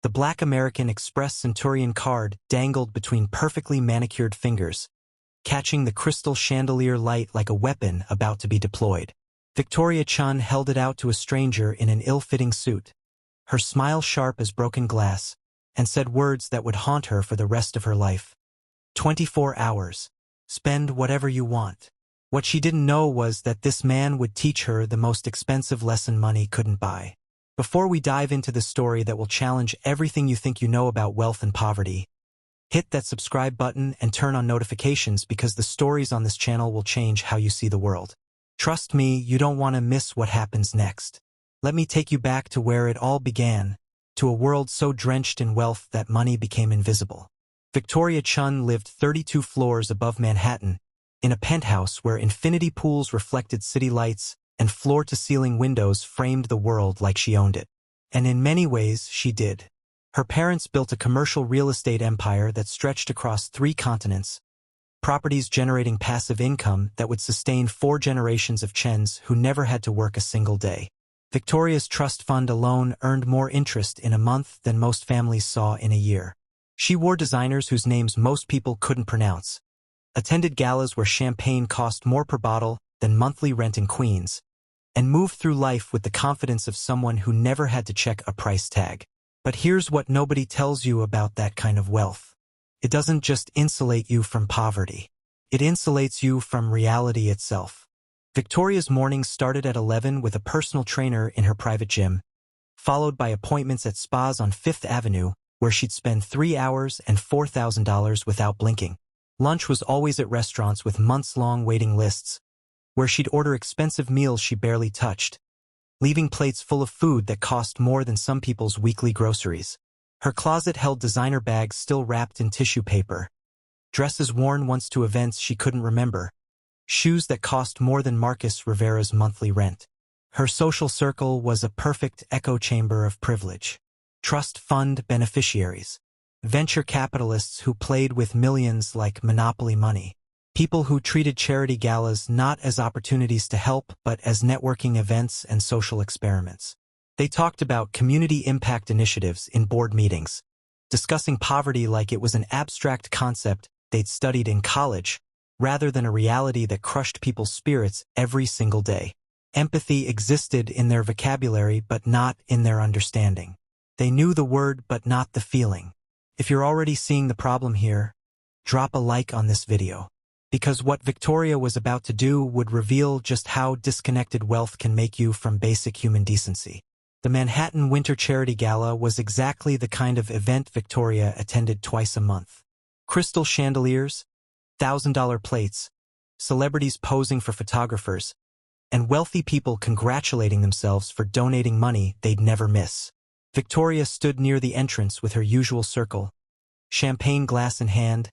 The black American Express Centurion card dangled between perfectly manicured fingers, catching the crystal chandelier light like a weapon about to be deployed. Victoria Chen held it out to a stranger in an ill-fitting suit, her smile sharp as broken glass, and said words that would haunt her for the rest of her life. 24 hours. Spend whatever you want. What she didn't know was that this man would teach her the most expensive lesson money couldn't buy. Before we dive into the story that will challenge everything you think you know about wealth and poverty, hit that subscribe button and turn on notifications because the stories on this channel will change how you see the world. Trust me, you don't want to miss what happens next. Let me take you back to where it all began, to a world so drenched in wealth that money became invisible. Victoria Chen lived 32 floors above Manhattan, in a penthouse where infinity pools reflected city lights and floor-to-ceiling windows framed the world like she owned it. And in many ways, she did. Her parents built a commercial real estate empire that stretched across 3 continents, properties generating passive income that would sustain 4 generations of Chens who never had to work a single day. Victoria's trust fund alone earned more interest in a month than most families saw in a year. She wore designers whose names most people couldn't pronounce, attended galas where champagne cost more per bottle than monthly rent in Queens, and moved through life with the confidence of someone who never had to check a price tag. But here's what nobody tells you about that kind of wealth. It doesn't just insulate you from poverty. It insulates you from reality itself. Victoria's mornings started at 11 with a personal trainer in her private gym, followed by appointments at spas on Fifth Avenue, where she'd spend 3 hours and $4,000 without blinking. Lunch was always at restaurants with months-long waiting lists, where she'd order expensive meals she barely touched, leaving plates full of food that cost more than some people's weekly groceries. Her closet held designer bags still wrapped in tissue paper, dresses worn once to events she couldn't remember, shoes that cost more than Marcus Rivera's monthly rent. Her social circle was a perfect echo chamber of privilege. Trust fund beneficiaries, venture capitalists who played with millions like Monopoly money, people who treated charity galas not as opportunities to help but as networking events and social experiments. They talked about community impact initiatives in board meetings, discussing poverty like it was an abstract concept they'd studied in college, rather than a reality that crushed people's spirits every single day. Empathy existed in their vocabulary but not in their understanding. They knew the word but not the feeling. If you're already seeing the problem here, drop a like on this video, because what Victoria was about to do would reveal just how disconnected wealth can make you from basic human decency. The Manhattan Winter Charity Gala was exactly the kind of event Victoria attended twice a month. Crystal chandeliers, $1,000 plates, celebrities posing for photographers, and wealthy people congratulating themselves for donating money they'd never miss. Victoria stood near the entrance with her usual circle, champagne glass in hand,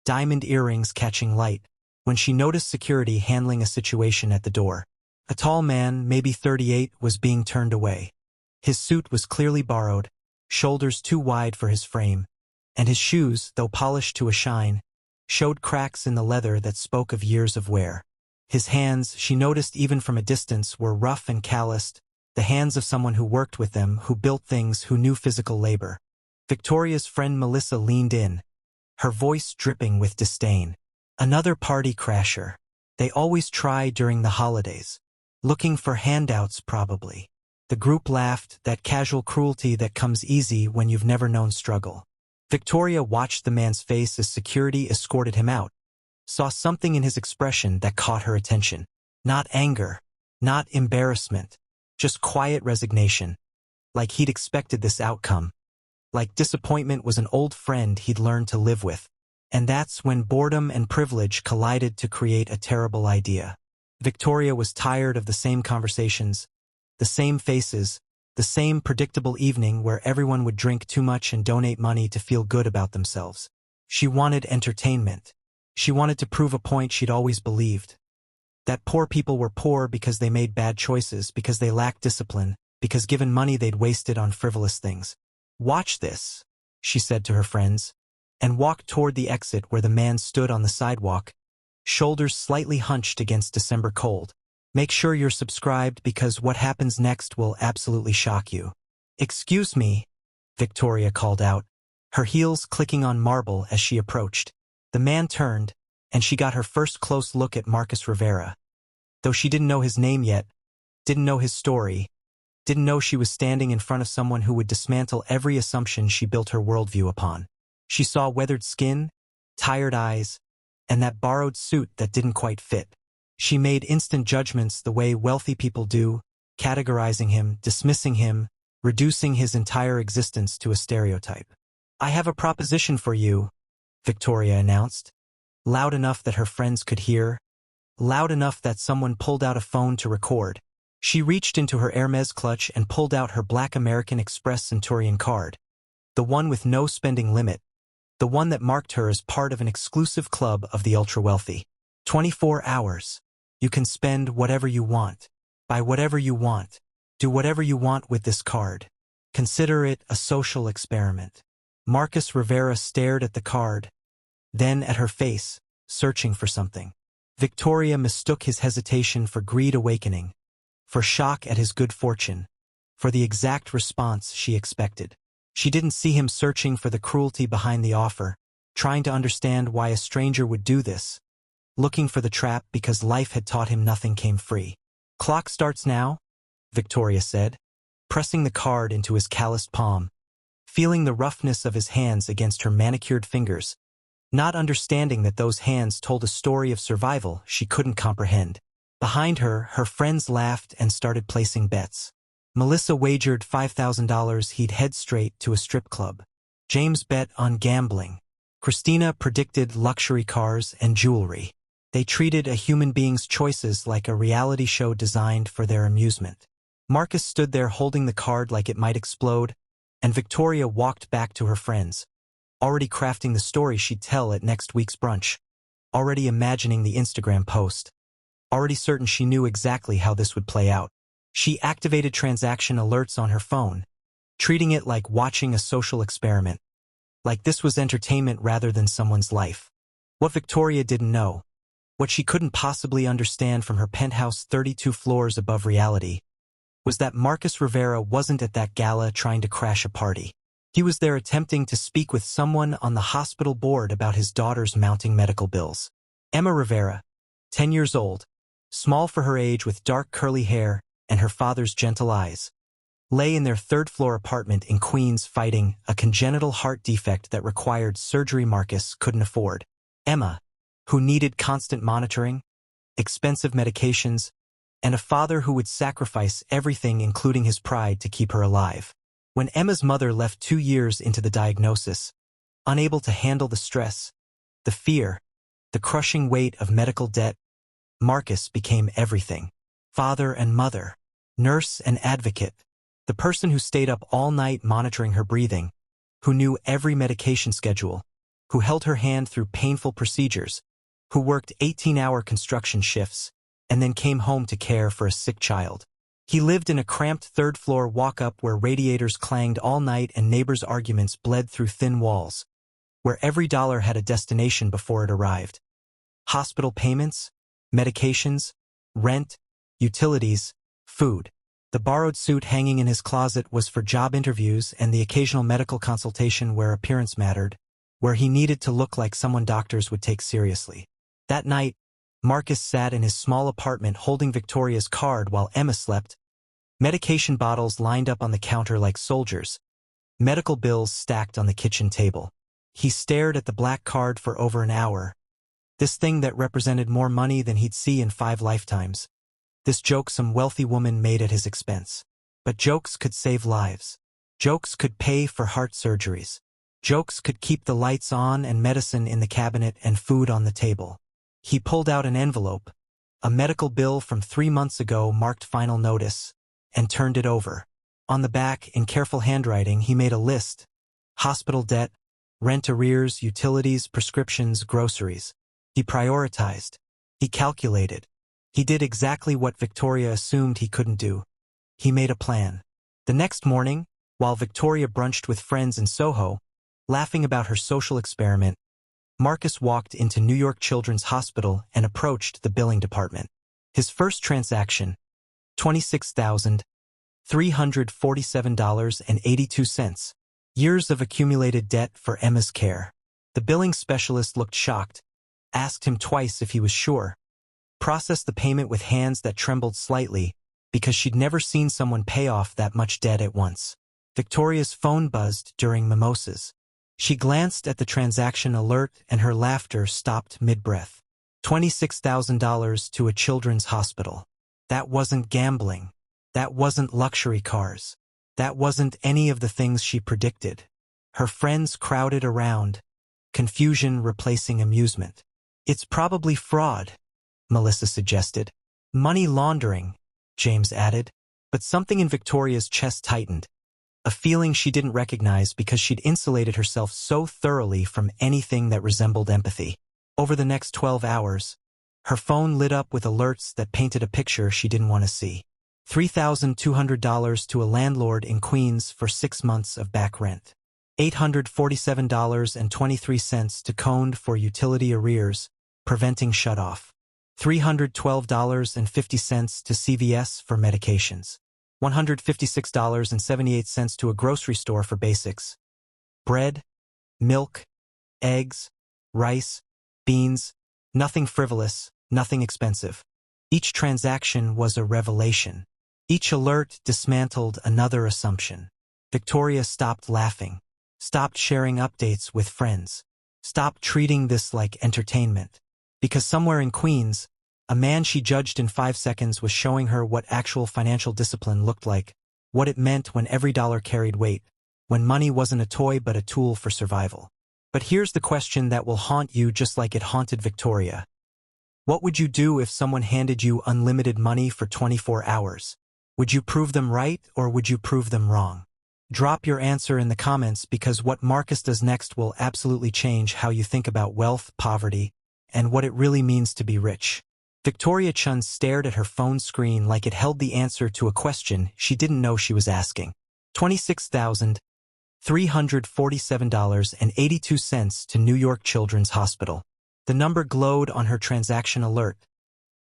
diamond earrings catching light, when she noticed security handling a situation at the door. A tall man, maybe 38, was being turned away. His suit was clearly borrowed, shoulders too wide for his frame, and his shoes, though polished to a shine, showed cracks in the leather that spoke of years of wear. His hands, she noticed even from a distance, were rough and calloused, the hands of someone who worked with them, who built things, who knew physical labor. Victoria's friend Melissa leaned in, her voice dripping with disdain. Another party crasher. They always try during the holidays. Looking for handouts, probably. The group laughed, that casual cruelty that comes easy when you've never known struggle. Victoria watched the man's face as security escorted him out, saw something in his expression that caught her attention. Not anger, not embarrassment, just quiet resignation, like he'd expected this outcome, like disappointment was an old friend he'd learned to live with. And that's when boredom and privilege collided to create a terrible idea. Victoria was tired of the same conversations, the same faces, the same predictable evening where everyone would drink too much and donate money to feel good about themselves. She wanted entertainment. She wanted to prove a point she'd always believed. That poor people were poor because they made bad choices, because they lacked discipline, because given money they'd wasted on frivolous things. "Watch this," she said to her friends, and walked toward the exit where the man stood on the sidewalk, shoulders slightly hunched against December cold. "Make sure you're subscribed because what happens next will absolutely shock you." "Excuse me." Victoria called out, her heels clicking on marble as she approached. The man turned, and she got her first close look at Marcus Rivera. Though she didn't know his name yet, didn't know his story, didn't know she was standing in front of someone who would dismantle every assumption she built her worldview upon. She saw weathered skin, tired eyes, and that borrowed suit that didn't quite fit. She made instant judgments the way wealthy people do, categorizing him, dismissing him, reducing his entire existence to a stereotype. "I have a proposition for you," Victoria announced, loud enough that her friends could hear, loud enough that someone pulled out a phone to record. She reached into her Hermes clutch and pulled out her black American Express Centurion card, the one with no spending limit, the one that marked her as part of an exclusive club of the ultra-wealthy. 24 hours. You can spend whatever you want, buy whatever you want, do whatever you want with this card. Consider it a social experiment. Marcus Rivera stared at the card, then at her face, searching for something. Victoria mistook his hesitation for greed awakening, for shock at his good fortune, for the exact response she expected. She didn't see him searching for the cruelty behind the offer, trying to understand why a stranger would do this, looking for the trap because life had taught him nothing came free. "Clock starts now," Victoria said, pressing the card into his calloused palm, feeling the roughness of his hands against her manicured fingers, not understanding that those hands told a story of survival she couldn't comprehend. Behind her, her friends laughed and started placing bets. Melissa wagered $5,000 he'd head straight to a strip club. James bet on gambling. Christina predicted luxury cars and jewelry. They treated a human being's choices like a reality show designed for their amusement. Marcus stood there holding the card like it might explode, and Victoria walked back to her friends, already crafting the story she'd tell at next week's brunch, already imagining the Instagram post, already certain she knew exactly how this would play out. She activated transaction alerts on her phone, treating it like watching a social experiment, like this was entertainment rather than someone's life. What Victoria didn't know, what she couldn't possibly understand from her penthouse 32 floors above reality, was that Marcus Rivera wasn't at that gala trying to crash a party. He was there attempting to speak with someone on the hospital board about his daughter's mounting medical bills. Emma Rivera, 10 years old, small for her age with dark curly hair and her father's gentle eyes, lay in their third-floor apartment in Queens fighting a congenital heart defect that required surgery Marcus couldn't afford. Emma, who needed constant monitoring, expensive medications, and a father who would sacrifice everything including his pride to keep her alive. When Emma's mother left 2 years into the diagnosis, unable to handle the stress, the fear, the crushing weight of medical debt, Marcus became everything. Father and mother, nurse and advocate, the person who stayed up all night monitoring her breathing, who knew every medication schedule, who held her hand through painful procedures, who worked 18-hour construction shifts, and then came home to care for a sick child. He lived in a cramped third-floor walk-up where radiators clanged all night and neighbors' arguments bled through thin walls, where every dollar had a destination before it arrived. Hospital payments, medications, rent, utilities, food. The borrowed suit hanging in his closet was for job interviews and the occasional medical consultation where appearance mattered, where he needed to look like someone doctors would take seriously. That night, Marcus sat in his small apartment holding Victoria's card while Emma slept, medication bottles lined up on the counter like soldiers, medical bills stacked on the kitchen table. He stared at the black card for over an hour, this thing that represented more money than he'd see in 5 lifetimes. This joke some wealthy woman made at his expense. But jokes could save lives. Jokes could pay for heart surgeries. Jokes could keep the lights on and medicine in the cabinet and food on the table. He pulled out an envelope, a medical bill from 3 months ago marked final notice, and turned it over. On the back, in careful handwriting, he made a list: hospital debt, rent arrears, utilities, prescriptions, groceries. He prioritized. He calculated. He did exactly what Victoria assumed he couldn't do. He made a plan. The next morning, while Victoria brunched with friends in Soho, laughing about her social experiment, Marcus walked into New York Children's Hospital and approached the billing department. His first transaction, $26,347.82. Years of accumulated debt for Emma's care. The billing specialist looked shocked, asked him twice if he was sure, processed the payment with hands that trembled slightly because she'd never seen someone pay off that much debt at once. Victoria's phone buzzed during mimosas. She glanced at the transaction alert and her laughter stopped mid-breath. $26,000 to a children's hospital. That wasn't gambling. That wasn't luxury cars. That wasn't any of the things she predicted. Her friends crowded around, confusion replacing amusement. It's probably fraud, Melissa suggested. Money laundering, James added. But something in Victoria's chest tightened, a feeling she didn't recognize because she'd insulated herself so thoroughly from anything that resembled empathy. Over the next 12 hours, her phone lit up with alerts that painted a picture she didn't want to see. $3,200 to a landlord in Queens for 6 months of back rent. $847.23 to Coned for utility arrears, preventing shutoff. $312.50 to CVS for medications. $156.78 to a grocery store for basics. Bread, milk, eggs, rice, beans, nothing frivolous, nothing expensive. Each transaction was a revelation. Each alert dismantled another assumption. Victoria stopped laughing, stopped sharing updates with friends, stopped treating this like entertainment. Because somewhere in Queens, a man she judged in 5 seconds was showing her what actual financial discipline looked like, what it meant when every dollar carried weight, when money wasn't a toy but a tool for survival. But here's the question that will haunt you just like it haunted Victoria. What would you do if someone handed you unlimited money for 24 hours? Would you prove them right or would you prove them wrong? Drop your answer in the comments because what Marcus does next will absolutely change how you think about wealth, poverty, and what it really means to be rich. Victoria Chen stared at her phone screen like it held the answer to a question she didn't know she was asking. $26,347.82 to New York Children's Hospital. The number glowed on her transaction alert,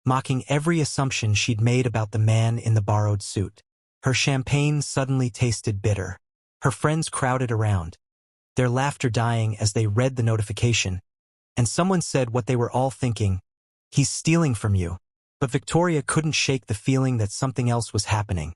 mocking every assumption she'd made about the man in the borrowed suit. Her champagne suddenly tasted bitter. Her friends crowded around, their laughter dying as they read the notification, and someone said what they were all thinking, "He's stealing from you." But Victoria couldn't shake the feeling that something else was happening.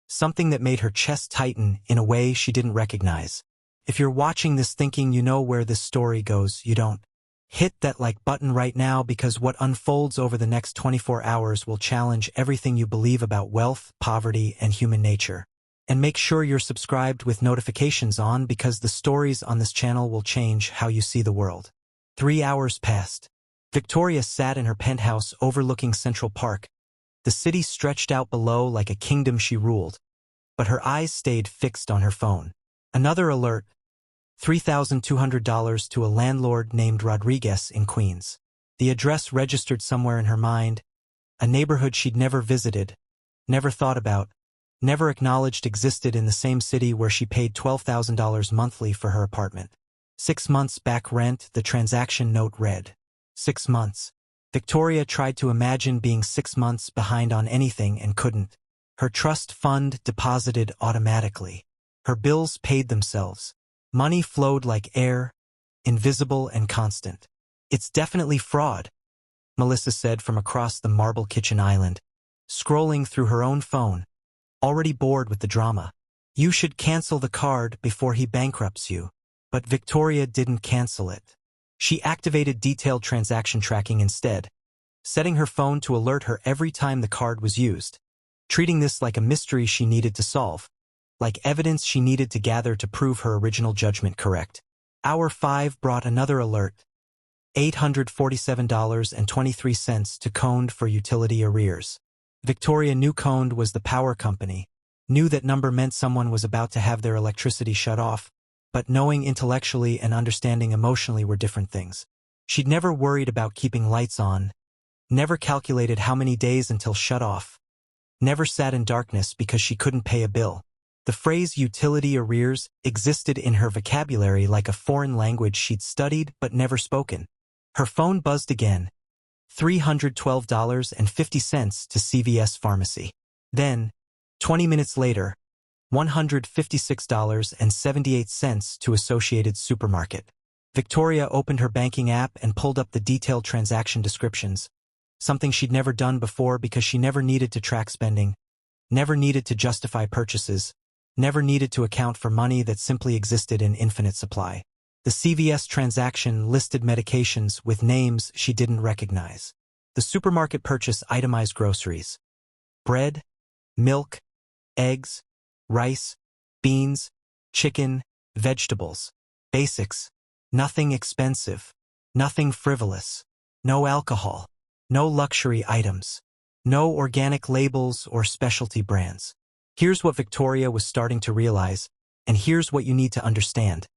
Something that made her chest tighten in a way she didn't recognize. If you're watching this thinking you know where this story goes, you don't. Hit that like button right now because what unfolds over the next 24 hours will challenge everything you believe about wealth, poverty, and human nature. And make sure you're subscribed with notifications on because the stories on this channel will change how you see the world. 3 hours passed. Victoria sat in her penthouse overlooking Central Park. The city stretched out below like a kingdom she ruled, but her eyes stayed fixed on her phone. Another alert, $3,200 to a landlord named Rodriguez in Queens. The address registered somewhere in her mind, a neighborhood she'd never visited, never thought about, never acknowledged existed in the same city where she paid $12,000 monthly for her apartment. 6 months back rent, the transaction note read. 6 months. Victoria tried to imagine being 6 months behind on anything and couldn't. Her trust fund deposited automatically. Her bills paid themselves. Money flowed like air, invisible and constant. "It's definitely fraud," Melissa said from across the marble kitchen island, scrolling through her own phone, already bored with the drama. "You should cancel the card before he bankrupts you." But Victoria didn't cancel it. She activated detailed transaction tracking instead, setting her phone to alert her every time the card was used, treating this like a mystery she needed to solve, like evidence she needed to gather to prove her original judgment correct. Hour 5 brought another alert, $847.23 to Coned for utility arrears. Victoria knew Coned was the power company, knew that number meant someone was about to have their electricity shut off, but knowing intellectually and understanding emotionally were different things. She'd never worried about keeping lights on, never calculated how many days until shut off, never sat in darkness because she couldn't pay a bill. The phrase utility arrears existed in her vocabulary like a foreign language she'd studied but never spoken. Her phone buzzed again, $312.50 to CVS Pharmacy. Then, 20 minutes later, $156.78 to Associated Supermarket. Victoria opened her banking app and pulled up the detailed transaction descriptions, something she'd never done before because she never needed to track spending, never needed to justify purchases, never needed to account for money that simply existed in infinite supply. The CVS transaction listed medications with names she didn't recognize. The supermarket purchase itemized groceries: bread, milk, eggs, rice, beans, chicken, vegetables. Basics. Nothing expensive. Nothing frivolous. No alcohol. No luxury items. No organic labels or specialty brands. Here's what Victoria was starting to realize, and here's what you need to understand.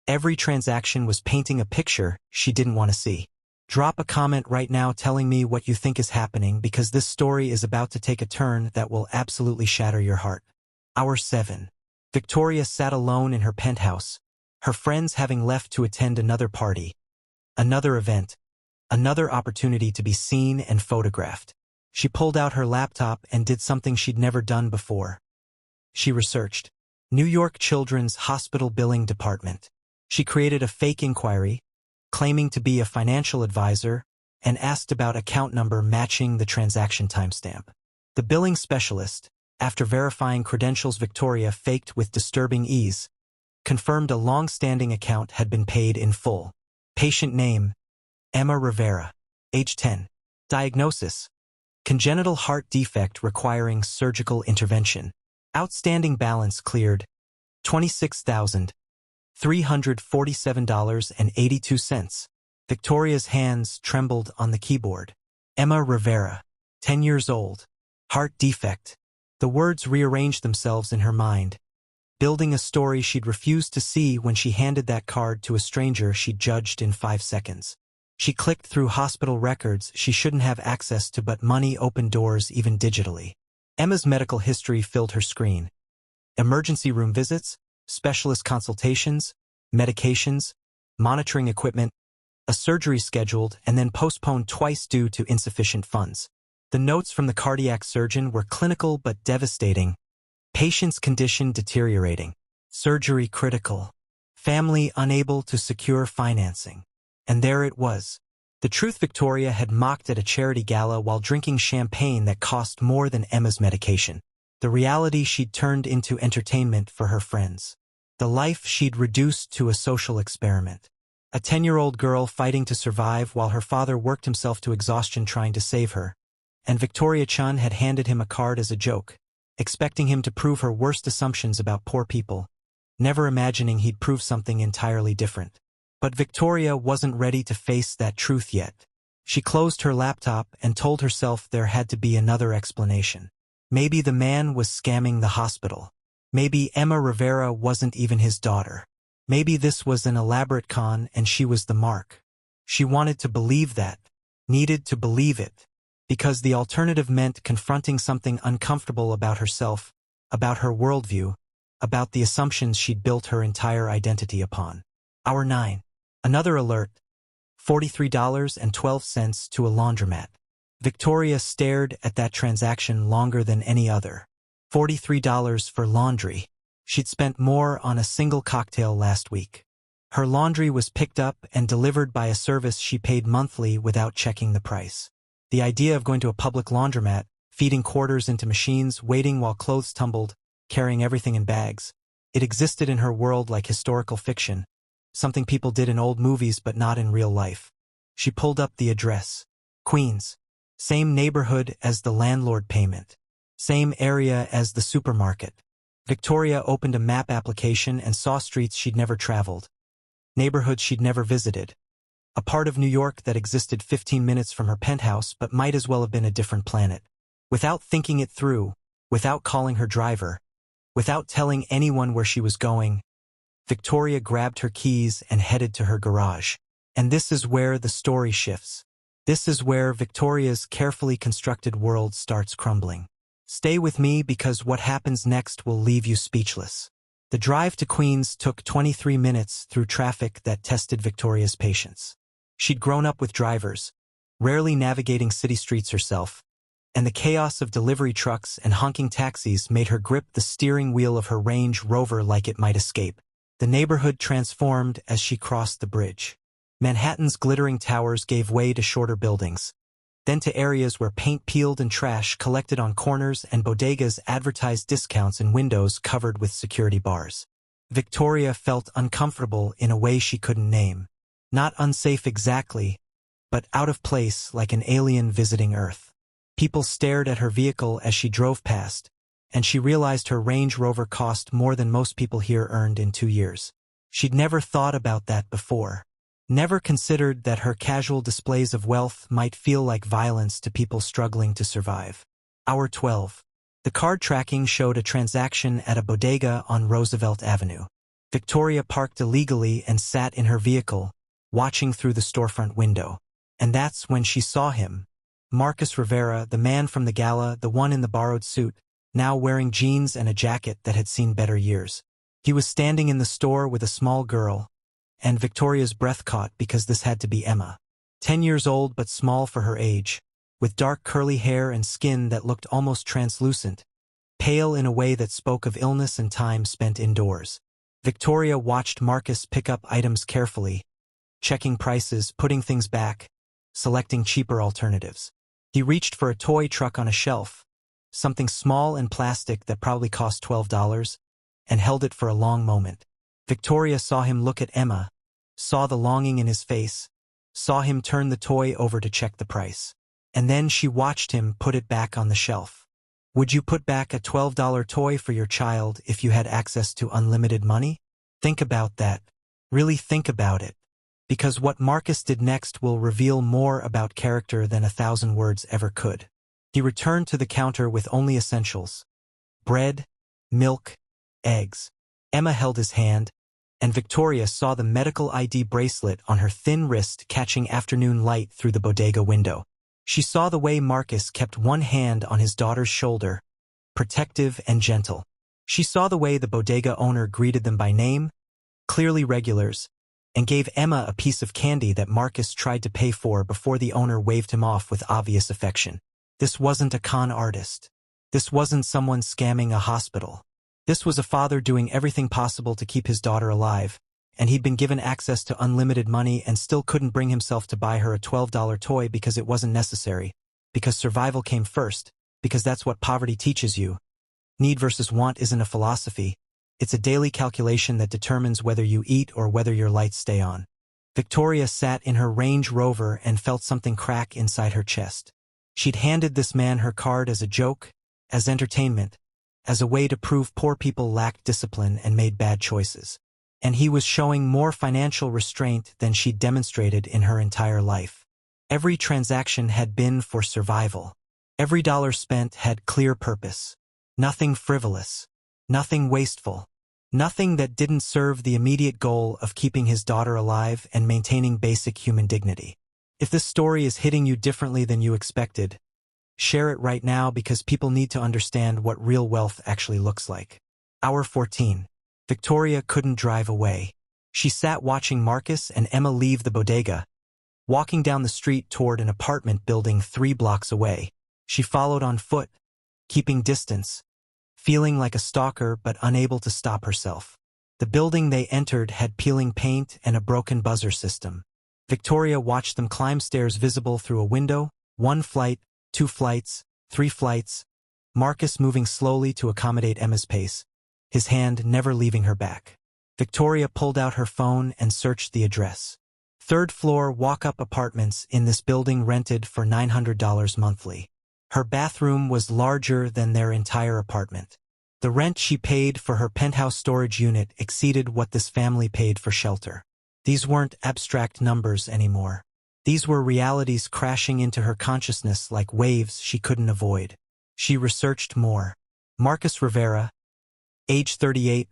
Every transaction was painting a picture she didn't want to see. Drop a comment right now telling me what you think is happening, because this story is about to take a turn that will absolutely shatter your heart. Hour 7. Victoria sat alone in her penthouse, her friends having left to attend another party, another event, another opportunity to be seen and photographed. She pulled out her laptop and did something she'd never done before. She researched New York Children's Hospital Billing Department. She created a fake inquiry, claiming to be a financial advisor, and asked about account number matching the transaction timestamp. The billing specialist, after verifying credentials Victoria faked with disturbing ease, confirmed a long-standing account had been paid in full. Patient name: Emma Rivera. Age 10. Diagnosis: congenital heart defect requiring surgical intervention. Outstanding balance cleared: $26,347.82. Victoria's hands trembled on the keyboard. Emma Rivera, 10 years old. Heart defect. The words rearranged themselves in her mind, building a story she'd refused to see when she handed that card to a stranger she'd judged in 5 seconds. She clicked through hospital records she shouldn't have access to, but money opened doors even digitally. Emma's medical history filled her screen. Emergency room visits, specialist consultations, medications, monitoring equipment, a surgery scheduled and then postponed twice due to insufficient funds. The notes from the cardiac surgeon were clinical but devastating. Patient's condition deteriorating. Surgery critical. Family unable to secure financing. And there it was. The truth Victoria had mocked at a charity gala while drinking champagne that cost more than Emma's medication. The reality she'd turned into entertainment for her friends. The life she'd reduced to a social experiment. A 10-year-old girl fighting to survive while her father worked himself to exhaustion trying to save her. And Victoria Chen had handed him a card as a joke, expecting him to prove her worst assumptions about poor people, never imagining he'd prove something entirely different. But Victoria wasn't ready to face that truth yet. She closed her laptop and told herself there had to be another explanation. Maybe the man was scamming the hospital. Maybe Emma Rivera wasn't even his daughter. Maybe this was an elaborate con and she was the mark. She wanted to believe that, needed to believe it, because the alternative meant confronting something uncomfortable about herself, about her worldview, about the assumptions she'd built her entire identity upon. Hour 9. Another alert. $43.12 to a laundromat. Victoria stared at that transaction longer than any other. $43 for laundry. She'd spent more on a single cocktail last week. Her laundry was picked up and delivered by a service she paid monthly without checking the price. The idea of going to a public laundromat, feeding quarters into machines, waiting while clothes tumbled, carrying everything in bags. It existed in her world like historical fiction, something people did in old movies but not in real life. She pulled up the address. Queens. Same neighborhood as the landlord payment. Same area as the supermarket. Victoria opened a map application and saw streets she'd never traveled, neighborhoods she'd never visited. A part of New York that existed 15 minutes from her penthouse but might as well have been a different planet. Without thinking it through, without calling her driver, without telling anyone where she was going, Victoria grabbed her keys and headed to her garage. And this is where the story shifts. This is where Victoria's carefully constructed world starts crumbling. Stay with me because what happens next will leave you speechless. The drive to Queens took 23 minutes through traffic that tested Victoria's patience. She'd grown up with drivers, rarely navigating city streets herself, and the chaos of delivery trucks and honking taxis made her grip the steering wheel of her Range Rover like it might escape. The neighborhood transformed as she crossed the bridge. Manhattan's glittering towers gave way to shorter buildings, then to areas where paint peeled and trash collected on corners and bodegas advertised discounts in windows covered with security bars. Victoria felt uncomfortable in a way she couldn't name. Not unsafe exactly, but out of place like an alien visiting Earth. People stared at her vehicle as she drove past, and she realized her Range Rover cost more than most people here earned in 2 years. She'd never thought about that before. Never considered that her casual displays of wealth might feel like violence to people struggling to survive. Hour 12. The card tracking showed a transaction at a bodega on Roosevelt Avenue. Victoria parked illegally and sat in her vehicle, watching through the storefront window. And that's when she saw him. Marcus Rivera, the man from the gala, the one in the borrowed suit, now wearing jeans and a jacket that had seen better years. He was standing in the store with a small girl, and Victoria's breath caught because this had to be Emma. 10 years old but small for her age, with dark curly hair and skin that looked almost translucent, pale in a way that spoke of illness and time spent indoors. Victoria watched Marcus pick up items carefully, checking prices, putting things back, selecting cheaper alternatives. He reached for a toy truck on a shelf, something small and plastic that probably cost $12, and held it for a long moment. Victoria saw him look at Emma, saw the longing in his face, saw him turn the toy over to check the price. And then she watched him put it back on the shelf. Would you put back a $12 toy for your child if you had access to unlimited money? Think about that. Really think about it. Because what Marcus did next will reveal more about character than 1,000 words ever could. He returned to the counter with only essentials: bread, milk, eggs. Emma held his hand, and Victoria saw the medical ID bracelet on her thin wrist catching afternoon light through the bodega window. She saw the way Marcus kept one hand on his daughter's shoulder, protective and gentle. She saw the way the bodega owner greeted them by name, clearly regulars, and gave Emma a piece of candy that Marcus tried to pay for before the owner waved him off with obvious affection. This wasn't a con artist. This wasn't someone scamming a hospital. This was a father doing everything possible to keep his daughter alive, and he'd been given access to unlimited money and still couldn't bring himself to buy her a $12 toy because it wasn't necessary, because survival came first, because that's what poverty teaches you. Need versus want isn't a philosophy. It's a daily calculation that determines whether you eat or whether your lights stay on. Victoria sat in her Range Rover and felt something crack inside her chest. She'd handed this man her card as a joke, as entertainment, as a way to prove poor people lacked discipline and made bad choices. And he was showing more financial restraint than she'd demonstrated in her entire life. Every transaction had been for survival. Every dollar spent had clear purpose. Nothing frivolous. Nothing wasteful. Nothing that didn't serve the immediate goal of keeping his daughter alive and maintaining basic human dignity. If this story is hitting you differently than you expected, share it right now because people need to understand what real wealth actually looks like. Hour 14. Victoria couldn't drive away. She sat watching Marcus and Emma leave the bodega, walking down the street toward an apartment building 3 blocks away. She followed on foot, keeping distance, feeling like a stalker but unable to stop herself. The building they entered had peeling paint and a broken buzzer system. Victoria watched them climb stairs visible through a window, 1 flight, 2 flights, 3 flights, Marcus moving slowly to accommodate Emma's pace, his hand never leaving her back. Victoria pulled out her phone and searched the address. 3rd floor walk-up apartments in this building rented for $900 monthly. Her bathroom was larger than their entire apartment. The rent she paid for her penthouse storage unit exceeded what this family paid for shelter. These weren't abstract numbers anymore. These were realities crashing into her consciousness like waves she couldn't avoid. She researched more. Marcus Rivera, age 38,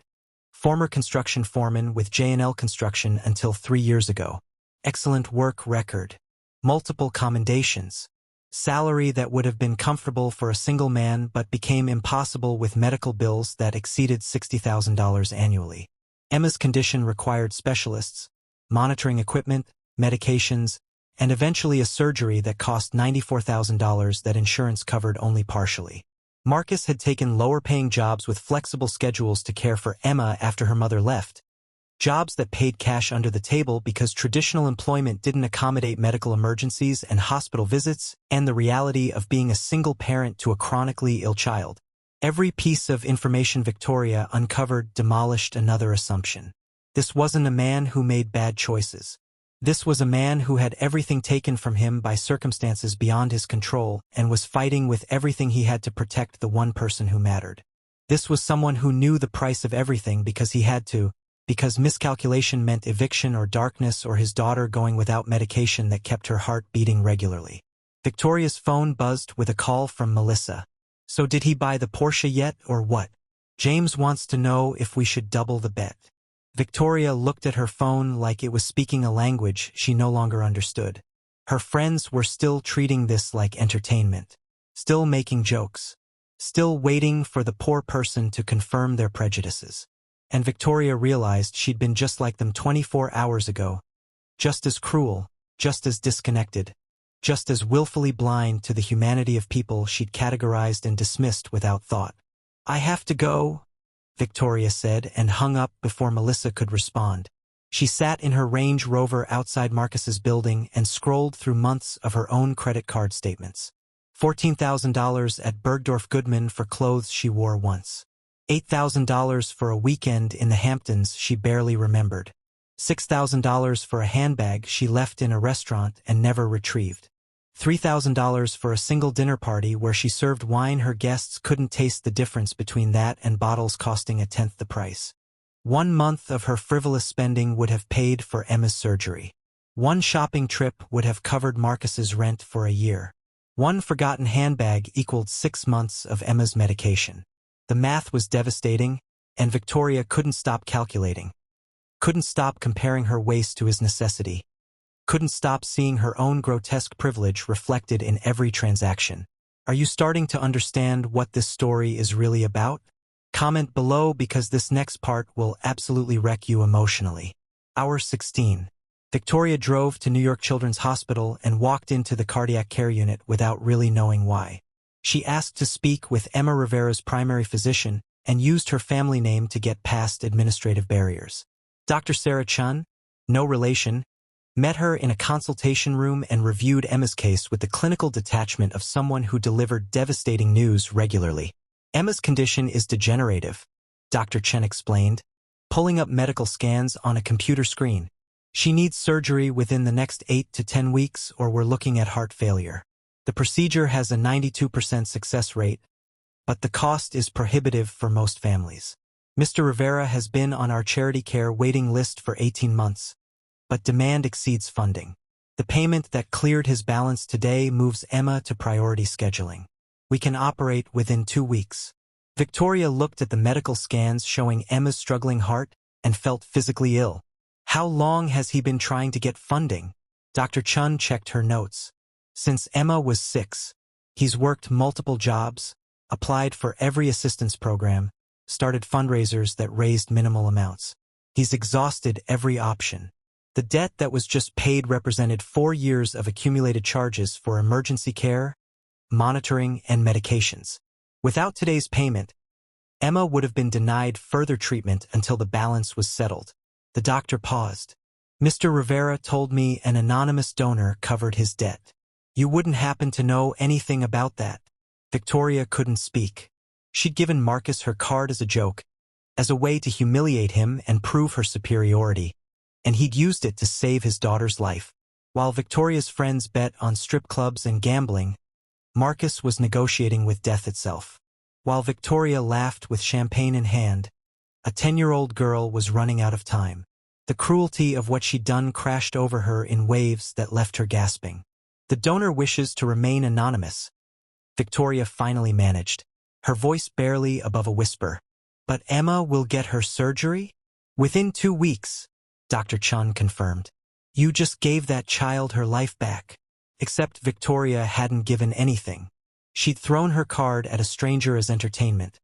former construction foreman with J&L Construction until 3 years ago. Excellent work record. Multiple commendations. Salary that would have been comfortable for a single man but became impossible with medical bills that exceeded $60,000 annually. Emma's condition required specialists, monitoring equipment, medications, and eventually a surgery that cost $94,000 that insurance covered only partially. Marcus had taken lower-paying jobs with flexible schedules to care for Emma after her mother left, jobs that paid cash under the table because traditional employment didn't accommodate medical emergencies and hospital visits, and the reality of being a single parent to a chronically ill child. Every piece of information Victoria uncovered demolished another assumption. This wasn't a man who made bad choices. This was a man who had everything taken from him by circumstances beyond his control and was fighting with everything he had to protect the one person who mattered. This was someone who knew the price of everything because he had to, because miscalculation meant eviction or darkness or his daughter going without medication that kept her heart beating regularly. Victoria's phone buzzed with a call from Melissa. So did he buy the Porsche yet or what? James wants to know if we should double the bet. Victoria looked at her phone like it was speaking a language she no longer understood. Her friends were still treating this like entertainment, still making jokes, still waiting for the poor person to confirm their prejudices. And Victoria realized she'd been just like them 24 hours ago, just as cruel, just as disconnected, just as willfully blind to the humanity of people she'd categorized and dismissed without thought. "I have to go," Victoria said, and hung up before Melissa could respond. She sat in her Range Rover outside Marcus's building and scrolled through months of her own credit card statements. $14,000 at Bergdorf Goodman for clothes she wore once. $8,000 for a weekend in the Hamptons she barely remembered. $6,000 for a handbag she left in a restaurant and never retrieved. $3,000 for a single dinner party where she served wine her guests couldn't taste the difference between that and bottles costing a tenth the price. 1 month of her frivolous spending would have paid for Emma's surgery. 1 shopping trip would have covered Marcus's rent for a year. 1 forgotten handbag equaled 6 months of Emma's medication. The math was devastating, and Victoria couldn't stop calculating. Couldn't stop comparing her waste to his necessity. Couldn't stop seeing her own grotesque privilege reflected in every transaction. Are you starting to understand what this story is really about? Comment below because this next part will absolutely wreck you emotionally. Hour 16. Victoria drove to New York Children's Hospital and walked into the cardiac care unit without really knowing why. She asked to speak with Emma Rivera's primary physician and used her family name to get past administrative barriers. Dr. Sarah Chen, no relation, met her in a consultation room and reviewed Emma's case with the clinical detachment of someone who delivered devastating news regularly. Emma's condition is degenerative, Dr. Chen explained, pulling up medical scans on a computer screen. She needs surgery within the next 8 to 10 weeks or we're looking at heart failure. The procedure has a 92% success rate, but the cost is prohibitive for most families. Mr. Rivera has been on our charity care waiting list for 18 months. But demand exceeds funding. The payment that cleared his balance today moves Emma to priority scheduling. We can operate within 2 weeks. Victoria looked at the medical scans showing Emma's struggling heart and felt physically ill. How long has he been trying to get funding? Dr. Chen checked her notes. Since Emma was 6, he's worked multiple jobs, applied for every assistance program, started fundraisers that raised minimal amounts. He's exhausted every option. The debt that was just paid represented 4 years of accumulated charges for emergency care, monitoring, and medications. Without today's payment, Emma would have been denied further treatment until the balance was settled. The doctor paused. Mr. Rivera told me an anonymous donor covered his debt. You wouldn't happen to know anything about that? Victoria couldn't speak. She'd given Marcus her card as a joke, as a way to humiliate him and prove her superiority. And he'd used it to save his daughter's life. While Victoria's friends bet on strip clubs and gambling, Marcus was negotiating with death itself. While Victoria laughed with champagne in hand, a 10-year-old girl was running out of time. The cruelty of what she'd done crashed over her in waves that left her gasping. The donor wishes to remain anonymous, Victoria finally managed, her voice barely above a whisper. But Emma will get her surgery? Within 2 weeks. Dr. Chen confirmed. You just gave that child her life back. Except Victoria hadn't given anything. She'd thrown her card at a stranger as entertainment,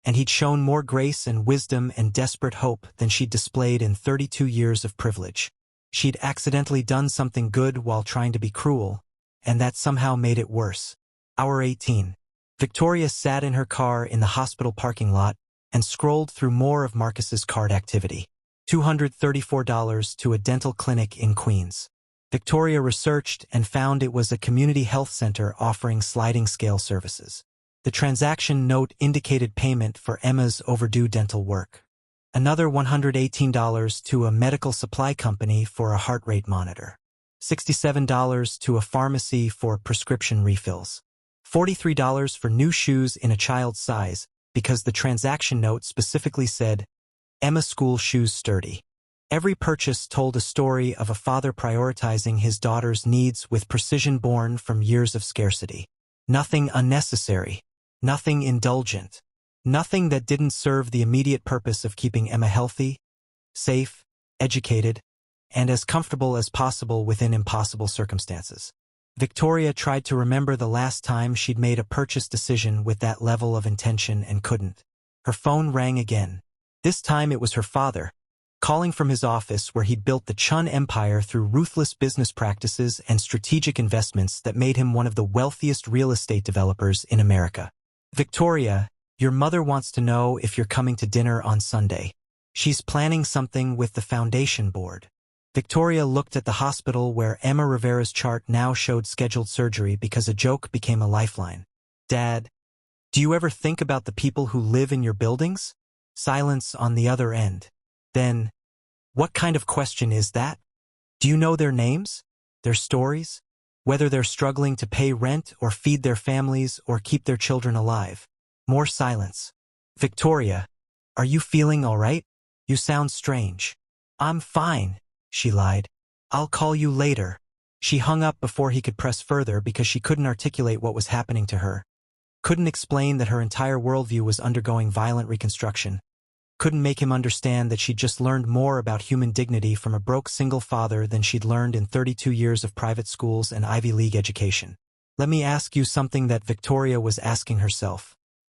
and he'd shown more grace and wisdom and desperate hope than she'd displayed in 32 years of privilege. She'd accidentally done something good while trying to be cruel, and that somehow made it worse. Hour 18. Victoria sat in her car in the hospital parking lot and scrolled through more of Marcus's card activity. $234 to a dental clinic in Queens. Victoria researched and found it was a community health center offering sliding scale services. The transaction note indicated payment for Emma's overdue dental work. Another $118 to a medical supply company for a heart rate monitor. $67 to a pharmacy for prescription refills. $43 for new shoes in a child's size, because the transaction note specifically said, Emma school shoes sturdy. Every purchase told a story of a father prioritizing his daughter's needs with precision born from years of scarcity. Nothing unnecessary. Nothing indulgent. Nothing that didn't serve the immediate purpose of keeping Emma healthy, safe, educated, and as comfortable as possible within impossible circumstances. Victoria tried to remember the last time she'd made a purchase decision with that level of intention and couldn't. Her phone rang again. This time it was her father, calling from his office where he'd built the Chen empire through ruthless business practices and strategic investments that made him one of the wealthiest real estate developers in America. Victoria, your mother wants to know if you're coming to dinner on Sunday. She's planning something with the foundation board. Victoria looked at the hospital where Emma Rivera's chart now showed scheduled surgery because a joke became a lifeline. Dad, do you ever think about the people who live in your buildings? Silence on the other end. Then, what kind of question is that? Do you know their names? Their stories? Whether they're struggling to pay rent or feed their families or keep their children alive? More silence. Victoria, are you feeling all right? You sound strange. I'm fine, she lied. I'll call you later. She hung up before he could press further because she couldn't articulate what was happening to her. Couldn't explain that her entire worldview was undergoing violent reconstruction. Couldn't make him understand that she'd just learned more about human dignity from a broke single father than she'd learned in 32 years of private schools and Ivy League education. Let me ask you something that Victoria was asking herself.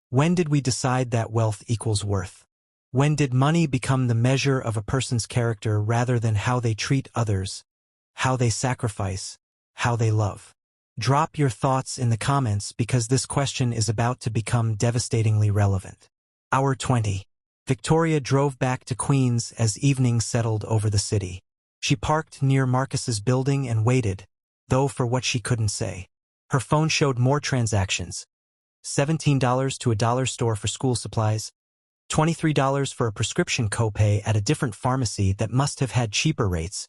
When did we decide that wealth equals worth? When did money become the measure of a person's character rather than how they treat others, how they sacrifice, how they love? Drop your thoughts in the comments because this question is about to become devastatingly relevant. Hour 20. Victoria drove back to Queens as evening settled over the city. She parked near Marcus's building and waited, though for what she couldn't say. Her phone showed more transactions. $17 to a dollar store for school supplies, $23 for a prescription copay at a different pharmacy that must have had cheaper rates,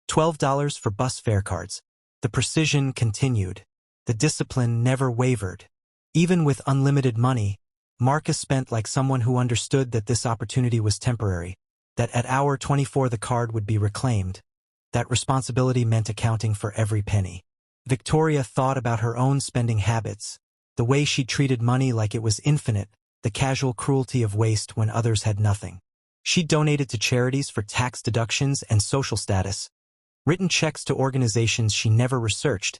$12 for bus fare cards. The precision continued. The discipline never wavered. Even with unlimited money, Marcus spent like someone who understood that this opportunity was temporary, that at hour 24 the card would be reclaimed. That responsibility meant accounting for every penny. Victoria thought about her own spending habits, the way she treated money like it was infinite, the casual cruelty of waste when others had nothing. She donated to charities for tax deductions and social status, written checks to organizations she never researched,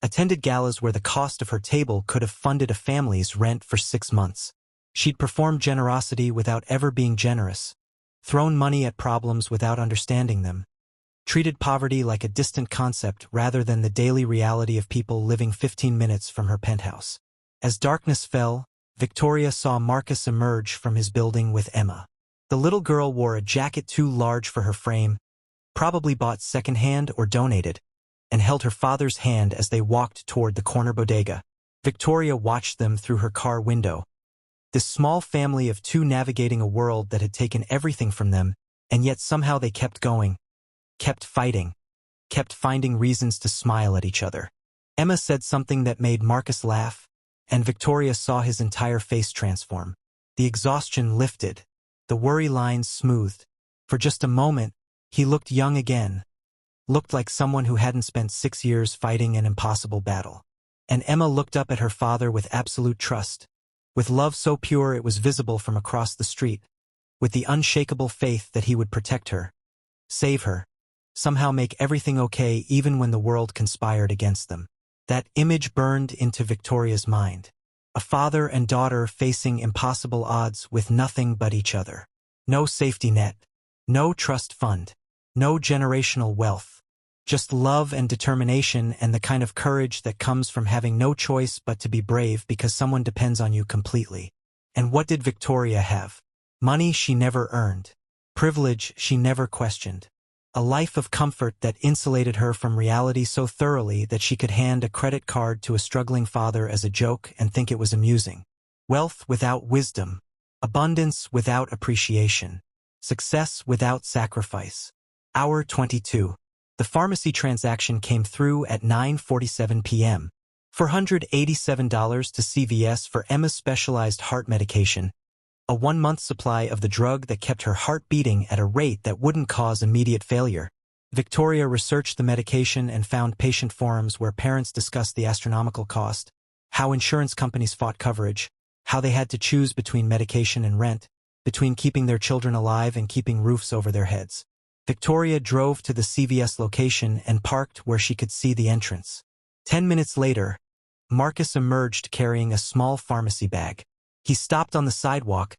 attended galas where the cost of her table could have funded a family's rent for 6 months. She'd performed generosity without ever being generous, thrown money at problems without understanding them, treated poverty like a distant concept rather than the daily reality of people living 15 minutes from her penthouse. As darkness fell, Victoria saw Marcus emerge from his building with Emma. The little girl wore a jacket too large for her frame, probably bought secondhand or donated, and held her father's hand as they walked toward the corner bodega. Victoria watched them through her car window. This small family of two navigating a world that had taken everything from them, and yet somehow they kept going, kept fighting, kept finding reasons to smile at each other. Emma said something that made Marcus laugh, and Victoria saw his entire face transform. The exhaustion lifted, the worry lines smoothed. For just a moment, he looked young again, looked like someone who hadn't spent 6 years fighting an impossible battle. And Emma looked up at her father with absolute trust, with love so pure it was visible from across the street, with the unshakable faith that he would protect her, save her, somehow make everything okay even when the world conspired against them. That image burned into Victoria's mind. A father and daughter facing impossible odds with nothing but each other. No safety net, no trust fund, No generational wealth. Just love and determination and the kind of courage that comes from having no choice but to be brave because someone depends on you completely. And what did Victoria have? Money she never earned. Privilege she never questioned. A life of comfort that insulated her from reality so thoroughly that she could hand a credit card to a struggling father as a joke and think it was amusing. Wealth without wisdom. Abundance without appreciation. Success without sacrifice. Hour 22. The pharmacy transaction came through at 9:47 p.m. $487 to CVS for Emma's specialized heart medication, a 1-month supply of the drug that kept her heart beating at a rate that wouldn't cause immediate failure. Victoria researched the medication and found patient forums where parents discussed the astronomical cost, how insurance companies fought coverage, how they had to choose between medication and rent, between keeping their children alive and keeping roofs over their heads. Victoria drove to the CVS location and parked where she could see the entrance. 10 minutes later, Marcus emerged carrying a small pharmacy bag. He stopped on the sidewalk,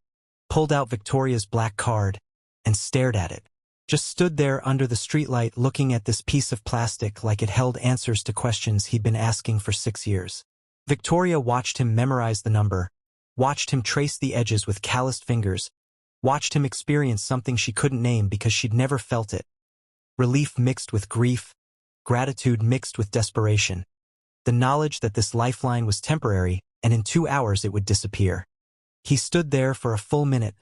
pulled out Victoria's black card, and stared at it. Just stood there under the streetlight looking at this piece of plastic like it held answers to questions he'd been asking for 6 years. Victoria watched him memorize the number, watched him trace the edges with calloused fingers, watched him experience something she couldn't name because she'd never felt it. Relief mixed with grief, gratitude mixed with desperation. The knowledge that this lifeline was temporary and in 2 hours it would disappear. He stood there for a full minute,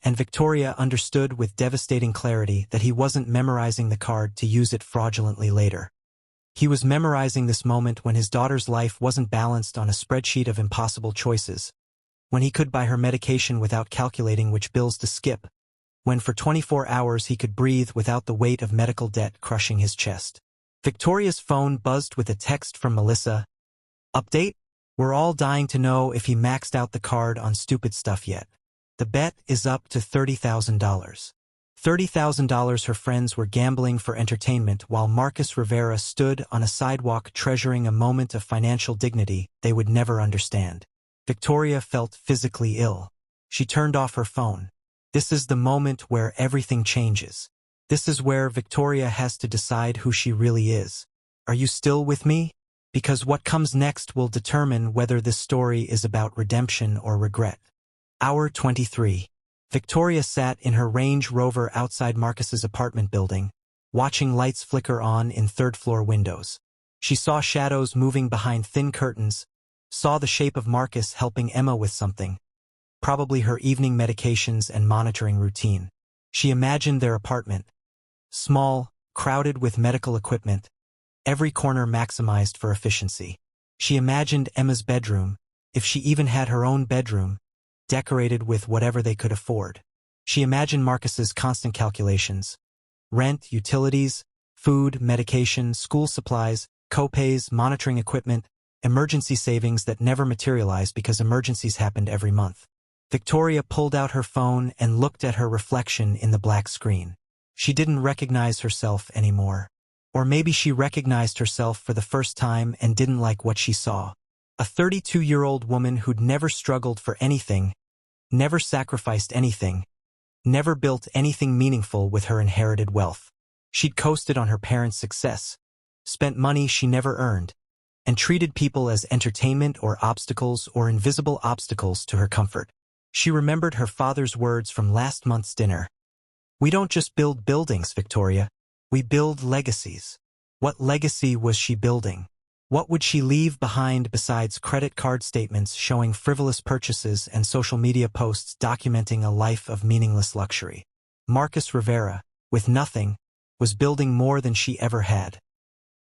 and Victoria understood with devastating clarity that he wasn't memorizing the card to use it fraudulently later. He was memorizing this moment when his daughter's life wasn't balanced on a spreadsheet of impossible choices, when he could buy her medication without calculating which bills to skip, when for 24 hours he could breathe without the weight of medical debt crushing his chest. Victoria's phone buzzed with a text from Melissa. Update? We're all dying to know if he maxed out the card on stupid stuff yet. The bet is up to $30,000. $30,000 her friends were gambling for entertainment while Marcus Rivera stood on a sidewalk treasuring a moment of financial dignity they would never understand. Victoria felt physically ill. She turned off her phone. This is the moment where everything changes. This is where Victoria has to decide who she really is. Are you still with me? Because what comes next will determine whether this story is about redemption or regret. Hour 23. Victoria sat in her Range Rover outside Marcus's apartment building, watching lights flicker on in third-floor windows. She saw shadows moving behind thin curtains, saw the shape of Marcus helping Emma with something, probably her evening medications and monitoring routine. She imagined their apartment, small, crowded with medical equipment, every corner maximized for efficiency. She imagined Emma's bedroom, if she even had her own bedroom, decorated with whatever they could afford. She imagined Marcus's constant calculations. Rent, utilities, food, medication, school supplies, co-pays, monitoring equipment, emergency savings that never materialized because emergencies happened every month. Victoria pulled out her phone and looked at her reflection in the black screen. She didn't recognize herself anymore. Or maybe she recognized herself for the first time and didn't like what she saw. A 32-year-old woman who'd never struggled for anything, never sacrificed anything, never built anything meaningful with her inherited wealth. She'd coasted on her parents' success, spent money she never earned, and treated people as entertainment or obstacles or invisible obstacles to her comfort. She remembered her father's words from last month's dinner. "We don't just build buildings, Victoria. We build legacies." What legacy was she building? What would she leave behind besides credit card statements showing frivolous purchases and social media posts documenting a life of meaningless luxury? Marcus Rivera, with nothing, was building more than she ever had.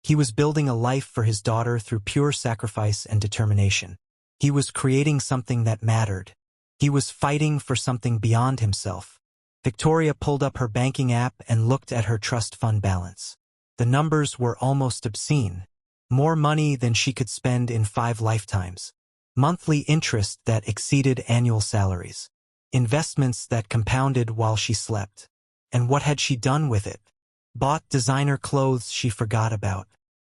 He was building a life for his daughter through pure sacrifice and determination. He was creating something that mattered. He was fighting for something beyond himself. Victoria pulled up her banking app and looked at her trust fund balance. The numbers were almost obscene. More money than she could spend in 5 lifetimes. Monthly interest that exceeded annual salaries. Investments that compounded while she slept. And what had she done with it? Bought designer clothes she forgot about.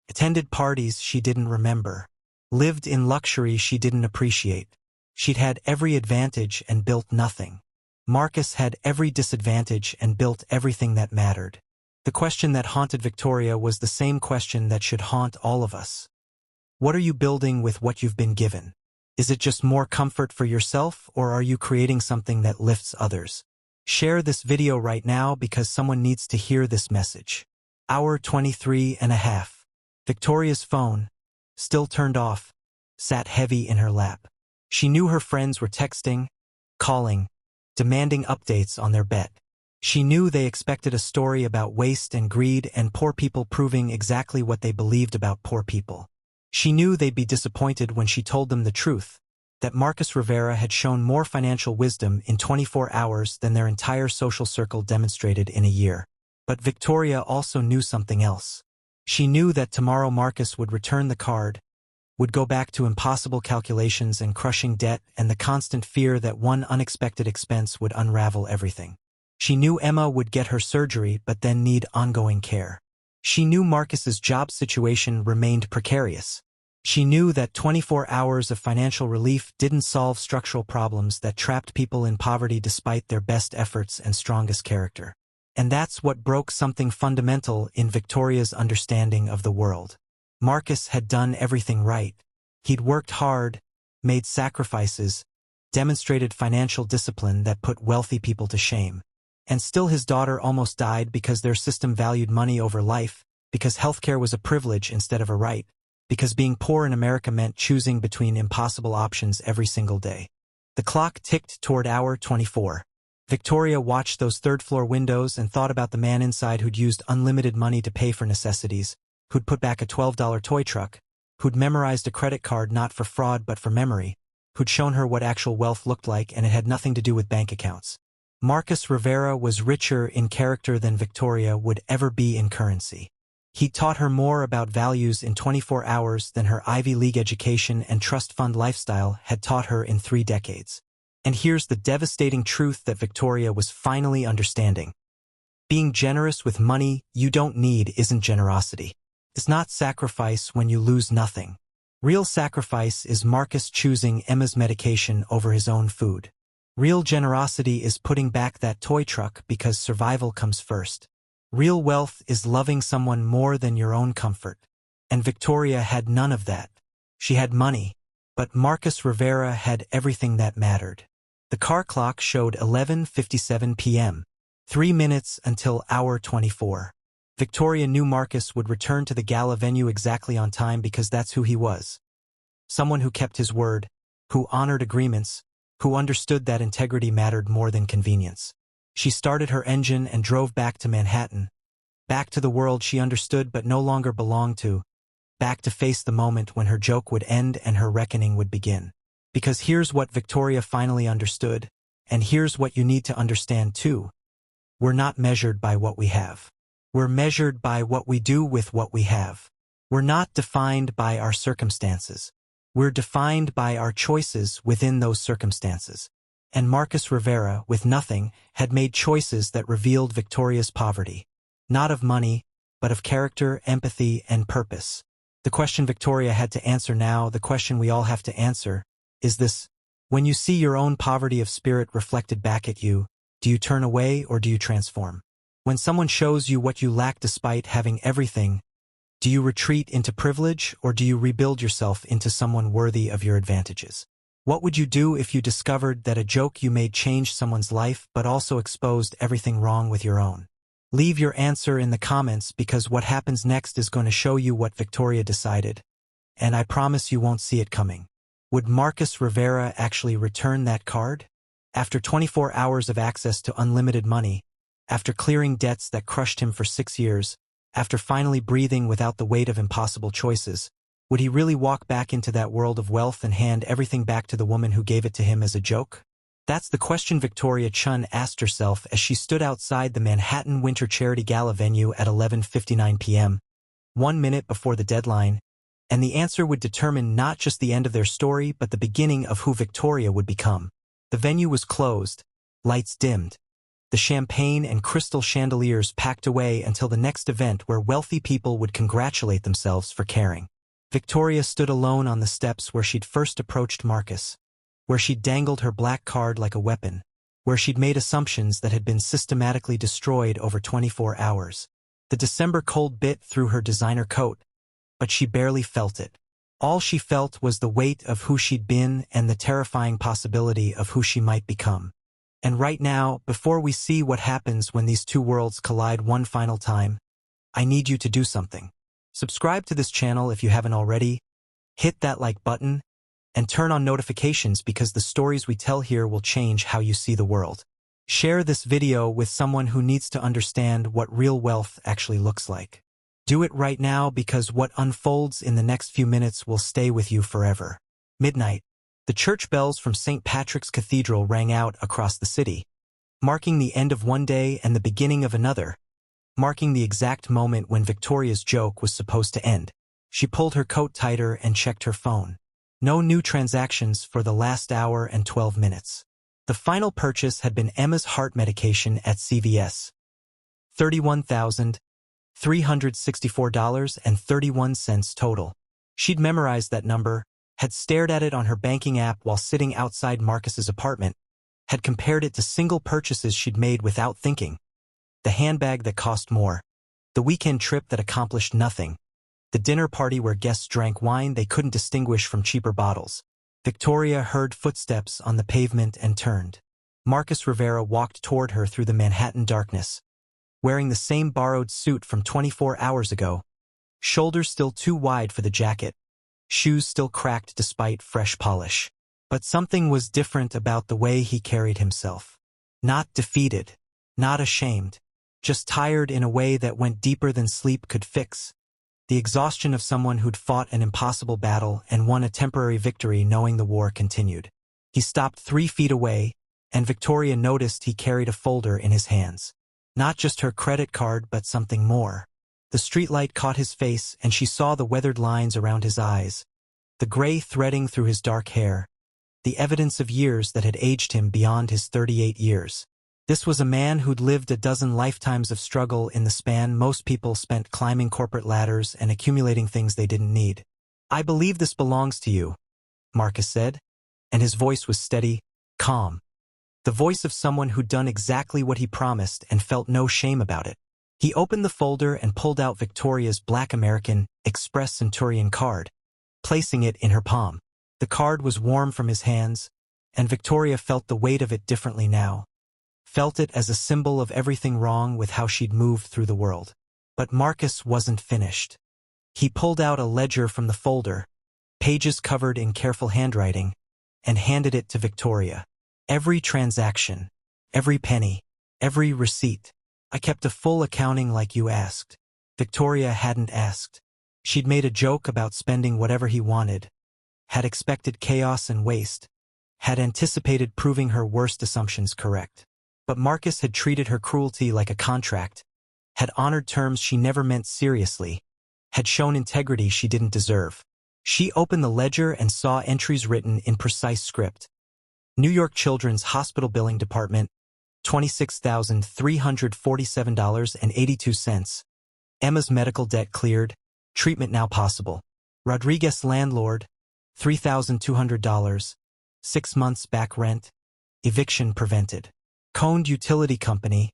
Attended parties she didn't remember. Lived in luxury she didn't appreciate. She'd had every advantage and built nothing. Marcus had every disadvantage and built everything that mattered. The question that haunted Victoria was the same question that should haunt all of us. What are you building with what you've been given? Is it just more comfort for yourself, or are you creating something that lifts others? Share this video right now because someone needs to hear this message. Hour 23.5. Victoria's phone, still turned off, sat heavy in her lap. She knew her friends were texting, calling, demanding updates on their bet. She knew they expected a story about waste and greed and poor people proving exactly what they believed about poor people. She knew they'd be disappointed when she told them the truth, that Marcus Rivera had shown more financial wisdom in 24 hours than their entire social circle demonstrated in a year. But Victoria also knew something else. She knew that tomorrow Marcus would return the card, would go back to impossible calculations and crushing debt and the constant fear that one unexpected expense would unravel everything. She knew Emma would get her surgery but then need ongoing care. She knew Marcus's job situation remained precarious. She knew that 24 hours of financial relief didn't solve structural problems that trapped people in poverty despite their best efforts and strongest character. And that's what broke something fundamental in Victoria's understanding of the world. Marcus had done everything right. He'd worked hard, made sacrifices, demonstrated financial discipline that put wealthy people to shame. And still his daughter almost died because their system valued money over life, because healthcare was a privilege instead of a right, because being poor in America meant choosing between impossible options every single day. The clock ticked toward hour 24. Victoria watched those third-floor windows and thought about the man inside who'd used unlimited money to pay for necessities, who'd put back a $12 toy truck, who'd memorized a credit card not for fraud but for memory, who'd shown her what actual wealth looked like and it had nothing to do with bank accounts. Marcus Rivera was richer in character than Victoria would ever be in currency. He taught her more about values in 24 hours than her Ivy League education and trust fund lifestyle had taught her in 3 decades. And here's the devastating truth that Victoria was finally understanding. Being generous with money you don't need isn't generosity. It's not sacrifice when you lose nothing. Real sacrifice is Marcus choosing Emma's medication over his own food. Real generosity is putting back that toy truck because survival comes first. Real wealth is loving someone more than your own comfort. And Victoria had none of that. She had money, but Marcus Rivera had everything that mattered. The car clock showed 11:57 p.m., 3 minutes until hour 24. Victoria knew Marcus would return to the gala venue exactly on time because that's who he was. Someone who kept his word, who honored agreements, who understood that integrity mattered more than convenience. She started her engine and drove back to Manhattan, back to the world she understood but no longer belonged to, back to face the moment when her joke would end and her reckoning would begin. Because here's what Victoria finally understood, and here's what you need to understand too. We're not measured by what we have. We're measured by what we do with what we have. We're not defined by our circumstances. We're defined by our choices within those circumstances. And Marcus Rivera, with nothing, had made choices that revealed Victoria's poverty. Not of money, but of character, empathy, and purpose. The question Victoria had to answer now, the question we all have to answer, is this: when you see your own poverty of spirit reflected back at you, do you turn away or do you transform? When someone shows you what you lack despite having everything, do you retreat into privilege or do you rebuild yourself into someone worthy of your advantages? What would you do if you discovered that a joke you made changed someone's life but also exposed everything wrong with your own? Leave your answer in the comments because what happens next is going to show you what Victoria decided, and I promise you won't see it coming. Would Marcus Rivera actually return that card? After 24 hours of access to unlimited money, after clearing debts that crushed him for 6 years, after finally breathing without the weight of impossible choices, would he really walk back into that world of wealth and hand everything back to the woman who gave it to him as a joke? That's the question Victoria Chen asked herself as she stood outside the Manhattan Winter Charity Gala venue at 11:59 p.m., 1 minute before the deadline, and the answer would determine not just the end of their story but the beginning of who Victoria would become. The venue was closed, lights dimmed, the champagne and crystal chandeliers packed away until the next event where wealthy people would congratulate themselves for caring. Victoria stood alone on the steps where she'd first approached Marcus, where she'd dangled her black card like a weapon, where she'd made assumptions that had been systematically destroyed over 24 hours. The December cold bit through her designer coat, but she barely felt it. All she felt was the weight of who she'd been and the terrifying possibility of who she might become. And right now, before we see what happens when these two worlds collide one final time, I need you to do something. Subscribe to this channel if you haven't already, hit that like button, and turn on notifications because the stories we tell here will change how you see the world. Share this video with someone who needs to understand what real wealth actually looks like. Do it right now because what unfolds in the next few minutes will stay with you forever. Midnight. The church bells from St. Patrick's Cathedral rang out across the city, marking the end of one day and the beginning of another, marking the exact moment when Victoria's joke was supposed to end. She pulled her coat tighter and checked her phone. No new transactions for the last hour and 12 minutes. The final purchase had been Emma's heart medication at CVS. $31,364.31 total. She'd memorized that number, had stared at it on her banking app while sitting outside Marcus's apartment, had compared it to single purchases she'd made without thinking. The handbag that cost more. The weekend trip that accomplished nothing. The dinner party where guests drank wine they couldn't distinguish from cheaper bottles. Victoria heard footsteps on the pavement and turned. Marcus Rivera walked toward her through the Manhattan darkness, wearing the same borrowed suit from 24 hours ago, shoulders still too wide for the jacket, shoes still cracked despite fresh polish. But something was different about the way he carried himself. Not defeated, not ashamed, just tired in a way that went deeper than sleep could fix. The exhaustion of someone who'd fought an impossible battle and won a temporary victory knowing the war continued. He stopped 3 feet away, and Victoria noticed he carried a folder in his hands. Not just her credit card but something more. The streetlight caught his face and she saw the weathered lines around his eyes, the gray threading through his dark hair, the evidence of years that had aged him beyond his 38 years. This was a man who'd lived a dozen lifetimes of struggle in the span most people spent climbing corporate ladders and accumulating things they didn't need. "I believe this belongs to you," Marcus said, and his voice was steady, calm. The voice of someone who'd done exactly what he promised and felt no shame about it. He opened the folder and pulled out Victoria's Black American Express Centurion card, placing it in her palm. The card was warm from his hands, and Victoria felt the weight of it differently now. Felt it as a symbol of everything wrong with how she'd moved through the world. But Marcus wasn't finished. He pulled out a ledger from the folder, pages covered in careful handwriting, and handed it to Victoria. "Every transaction, every penny, every receipt. I kept a full accounting like you asked." Victoria hadn't asked. She'd made a joke about spending whatever he wanted, had expected chaos and waste, had anticipated proving her worst assumptions correct. But Marcus had treated her cruelty like a contract, had honored terms she never meant seriously, had shown integrity she didn't deserve. She opened the ledger and saw entries written in precise script. New York Children's Hospital Billing Department, $26,347.82. Emma's medical debt cleared, treatment now possible. Rodriguez landlord, $3,200, 6 months back rent, eviction prevented. Coned utility company,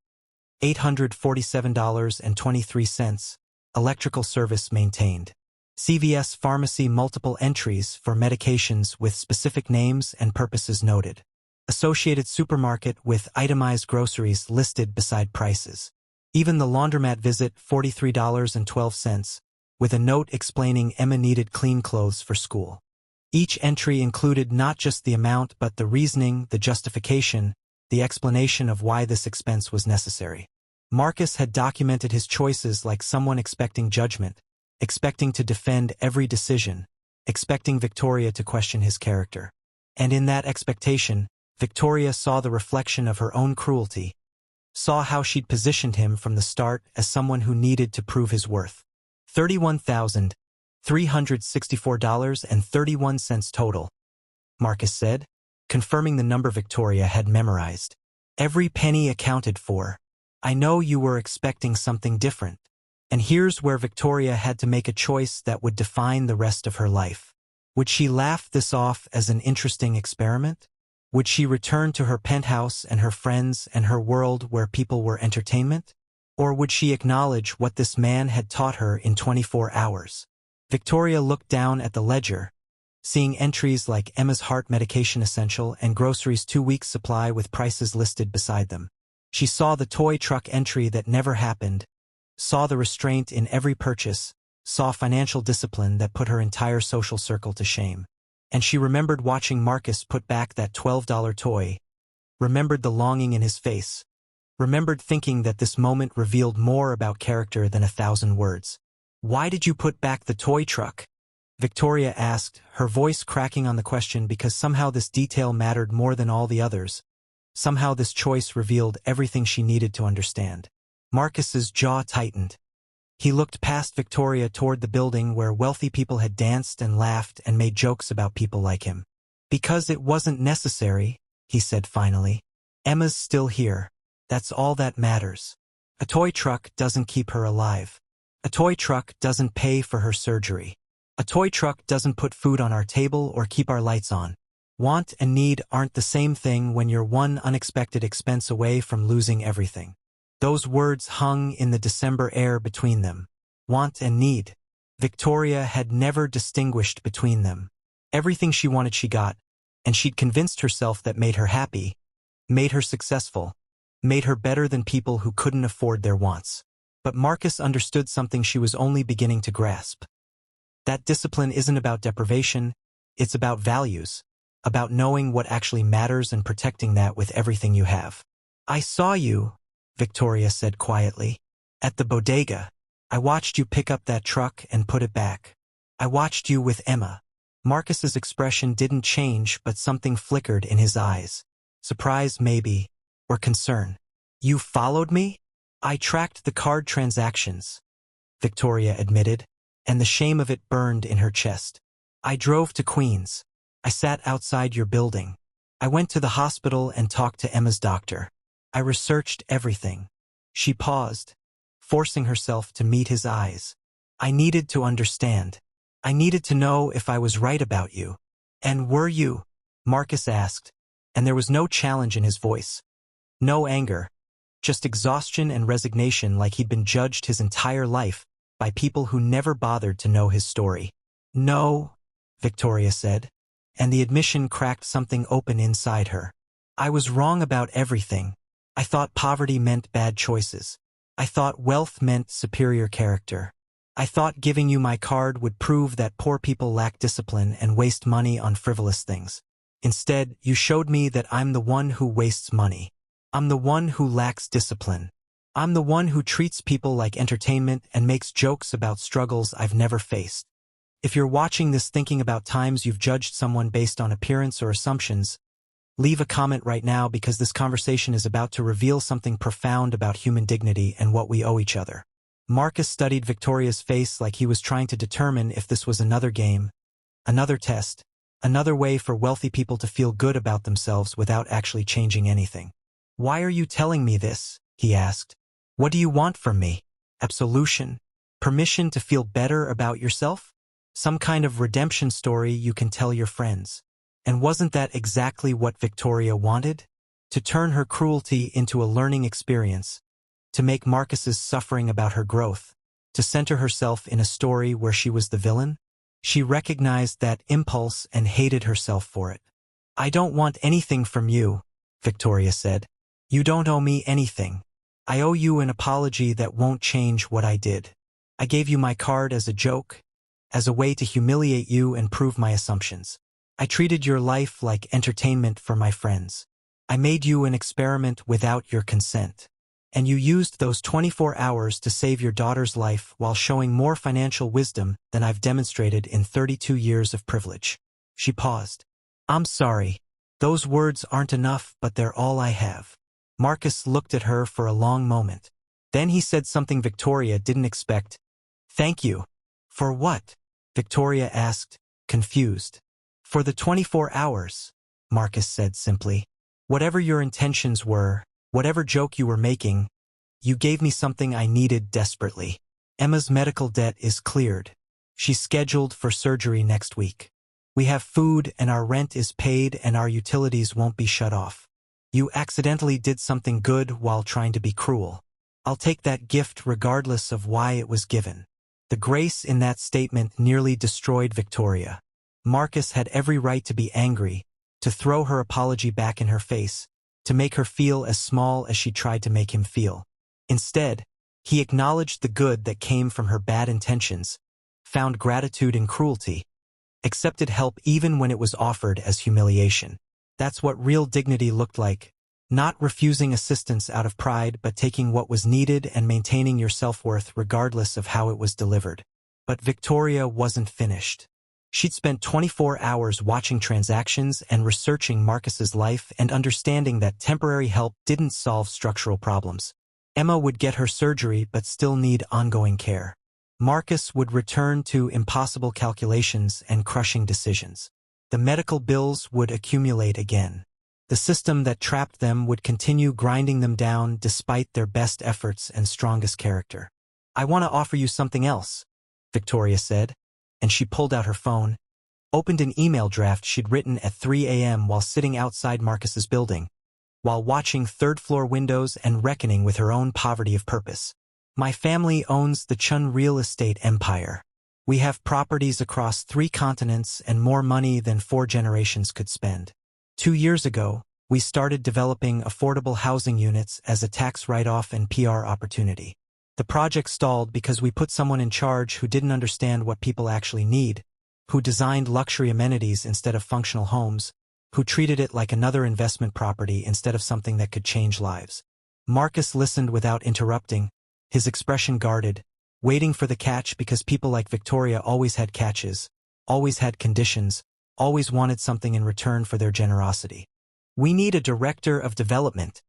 $847.23, electrical service maintained. CVS pharmacy multiple entries for medications with specific names and purposes noted. Associated supermarket with itemized groceries listed beside prices. Even the laundromat visit, $43.12, with a note explaining Emma needed clean clothes for school. Each entry included not just the amount but the reasoning, the justification, the explanation of why this expense was necessary. Marcus had documented his choices like someone expecting judgment, expecting to defend every decision, expecting Victoria to question his character. And in that expectation, Victoria saw the reflection of her own cruelty, saw how she'd positioned him from the start as someone who needed to prove his worth. $31,364.31 total, Marcus said, confirming the number Victoria had memorized. "Every penny accounted for. I know you were expecting something different." And here's where Victoria had to make a choice that would define the rest of her life. Would she laugh this off as an interesting experiment? Would she return to her penthouse and her friends and her world where people were entertainment? Or would she acknowledge what this man had taught her in 24 hours? Victoria looked down at the ledger, seeing entries like Emma's heart medication essential and groceries 2 weeks supply with prices listed beside them. She saw the toy truck entry that never happened, saw the restraint in every purchase, saw financial discipline that put her entire social circle to shame. And she remembered watching Marcus put back that $12 toy, remembered the longing in his face, remembered thinking that this moment revealed more about character than 1,000 words. "Why did you put back the toy truck?" Victoria asked, her voice cracking on the question because somehow this detail mattered more than all the others. Somehow this choice revealed everything she needed to understand. Marcus's jaw tightened. He looked past Victoria toward the building where wealthy people had danced and laughed and made jokes about people like him. "Because it wasn't necessary," he said finally. "Emma's still here. That's all that matters. A toy truck doesn't keep her alive. A toy truck doesn't pay for her surgery. A toy truck doesn't put food on our table or keep our lights on. Want and need aren't the same thing when you're one unexpected expense away from losing everything." Those words hung in the December air between them. Want and need. Victoria had never distinguished between them. Everything she wanted she got, and she'd convinced herself that made her happy, made her successful, made her better than people who couldn't afford their wants. But Marcus understood something she was only beginning to grasp. That discipline isn't about deprivation, it's about values, about knowing what actually matters and protecting that with everything you have. "I saw you," Victoria said quietly, "at the bodega. I watched you pick up that truck and put it back. I watched you with Emma." Marcus's expression didn't change, but something flickered in his eyes. Surprise maybe, or concern. "You followed me?" "I tracked the card transactions," Victoria admitted, and the shame of it burned in her chest. "I drove to Queens. I sat outside your building. I went to the hospital and talked to Emma's doctor. I researched everything." She paused, forcing herself to meet his eyes. "I needed to understand. I needed to know if I was right about you." "And were you?" Marcus asked, and there was no challenge in his voice. No anger, just exhaustion and resignation, like he'd been judged his entire life by people who never bothered to know his story. "No," Victoria said, and the admission cracked something open inside her. "I was wrong about everything. I thought poverty meant bad choices. I thought wealth meant superior character. I thought giving you my card would prove that poor people lack discipline and waste money on frivolous things. Instead, you showed me that I'm the one who wastes money. I'm the one who lacks discipline. I'm the one who treats people like entertainment and makes jokes about struggles I've never faced." If you're watching this thinking about times you've judged someone based on appearance or assumptions, leave a comment right now, because this conversation is about to reveal something profound about human dignity and what we owe each other. Marcus studied Victoria's face like he was trying to determine if this was another game, another test, another way for wealthy people to feel good about themselves without actually changing anything. "Why are you telling me this?" he asked. "What do you want from me? Absolution? Permission to feel better about yourself? Some kind of redemption story you can tell your friends?" And wasn't that exactly what Victoria wanted? To turn her cruelty into a learning experience, to make Marcus's suffering about her growth, to center herself in a story where she was the villain? She recognized that impulse and hated herself for it. "I don't want anything from you," Victoria said. "You don't owe me anything. I owe you an apology that won't change what I did. I gave you my card as a joke, as a way to humiliate you and prove my assumptions. I treated your life like entertainment for my friends. I made you an experiment without your consent. And you used those 24 hours to save your daughter's life while showing more financial wisdom than I've demonstrated in 32 years of privilege." She paused. "I'm sorry. Those words aren't enough, but they're all I have." Marcus looked at her for a long moment. Then he said something Victoria didn't expect. "Thank you." "For what?" Victoria asked, confused. "For the 24 hours, Marcus said simply. "Whatever your intentions were, whatever joke you were making, you gave me something I needed desperately. Emma's medical debt is cleared. She's scheduled for surgery next week. We have food and our rent is paid and our utilities won't be shut off. You accidentally did something good while trying to be cruel. I'll take that gift regardless of why it was given. The grace in that statement nearly destroyed Victoria. Marcus had every right to be angry, to throw her apology back in her face, to make her feel as small as she tried to make him feel. Instead, he acknowledged the good that came from her bad intentions, found gratitude in cruelty, accepted help even when it was offered as humiliation. That's what real dignity looked like, not refusing assistance out of pride but taking what was needed and maintaining your self-worth regardless of how it was delivered. But Victoria wasn't finished. She'd spent 24 hours watching transactions and researching Marcus's life and understanding that temporary help didn't solve structural problems. Emma would get her surgery but still need ongoing care. Marcus would return to impossible calculations and crushing decisions. The medical bills would accumulate again. The system that trapped them would continue grinding them down despite their best efforts and strongest character. "I want to offer you something else," Victoria said, and she pulled out her phone, opened an email draft she'd written at 3 a.m. while sitting outside Marcus's building, while watching third-floor windows and reckoning with her own poverty of purpose. "My family owns the Chen real estate empire. We have properties across 3 continents and more money than 4 generations could spend. 2 years ago, we started developing affordable housing units as a tax write-off and PR opportunity. The project stalled because we put someone in charge who didn't understand what people actually need, who designed luxury amenities instead of functional homes, who treated it like another investment property instead of something that could change lives." Marcus listened without interrupting, his expression guarded, waiting for the catch because people like Victoria always had catches, always had conditions, always wanted something in return for their generosity. "We need a director of development,"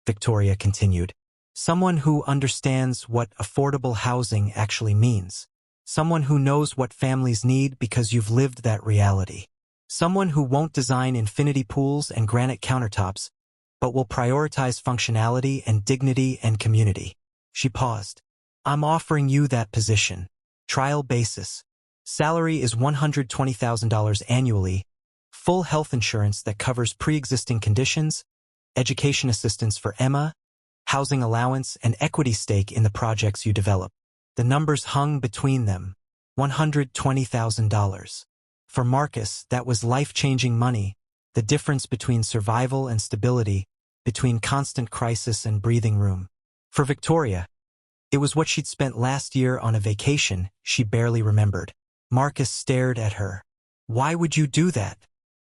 Victoria continued. "Someone who understands what affordable housing actually means. Someone who knows what families need because you've lived that reality. Someone who won't design infinity pools and granite countertops, but will prioritize functionality and dignity and community." She paused. "I'm offering you that position. Trial basis. Salary is $120,000 annually, full health insurance that covers pre-existing conditions, education assistance for Emma, housing allowance, and equity stake in the projects you develop." The numbers hung between them. $120,000. For Marcus, that was life-changing money, the difference between survival and stability, between constant crisis and breathing room. For Victoria, it was what she'd spent last year on a vacation she barely remembered. Marcus stared at her. "Why would you do that?"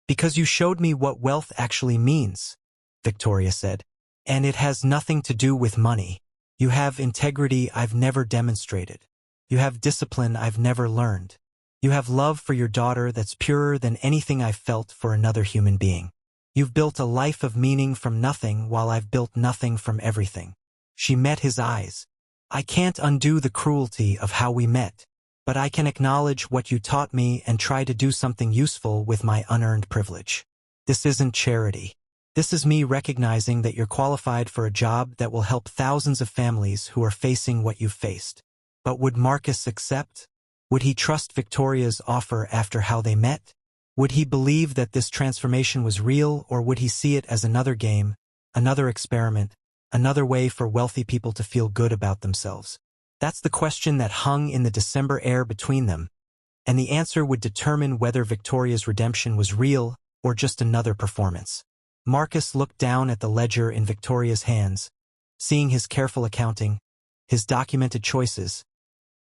"Because you showed me what wealth actually means," Victoria said. "And it has nothing to do with money. You have integrity I've never demonstrated. You have discipline I've never learned. You have love for your daughter that's purer than anything I've felt for another human being. You've built a life of meaning from nothing while I've built nothing from everything." She met his eyes. "I can't undo the cruelty of how we met, but I can acknowledge what you taught me and try to do something useful with my unearned privilege. This isn't charity. This is me recognizing that you're qualified for a job that will help thousands of families who are facing what you've faced." But would Marcus accept? Would he trust Victoria's offer after how they met? Would he believe that this transformation was real, or would he see it as another game, another experiment, another way for wealthy people to feel good about themselves? That's the question that hung in the December air between them, and the answer would determine whether Victoria's redemption was real or just another performance. Marcus looked down at the ledger in Victoria's hands, seeing his careful accounting, his documented choices,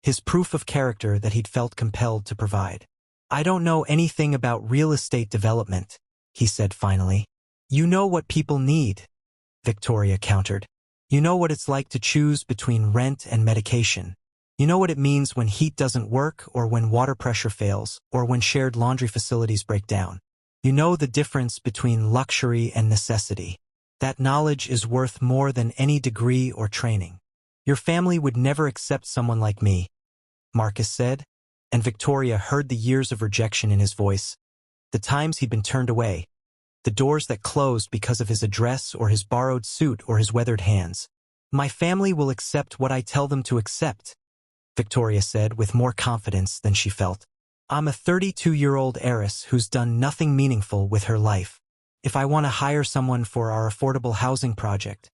his proof of character that he'd felt compelled to provide. "I don't know anything about real estate development," he said finally. "You know what people need," Victoria countered. "You know what it's like to choose between rent and medication. You know what it means when heat doesn't work, or when water pressure fails, or when shared laundry facilities break down. You know the difference between luxury and necessity. That knowledge is worth more than any degree or training. Your family would never accept someone like me," Marcus said, and Victoria heard the years of rejection in his voice, the times he'd been turned away, the doors that closed because of his address or his borrowed suit or his weathered hands. "My family will accept what I tell them to accept," Victoria said with more confidence than she felt. "I'm a 32-year-old heiress who's done nothing meaningful with her life. If I want to hire someone for our affordable housing project,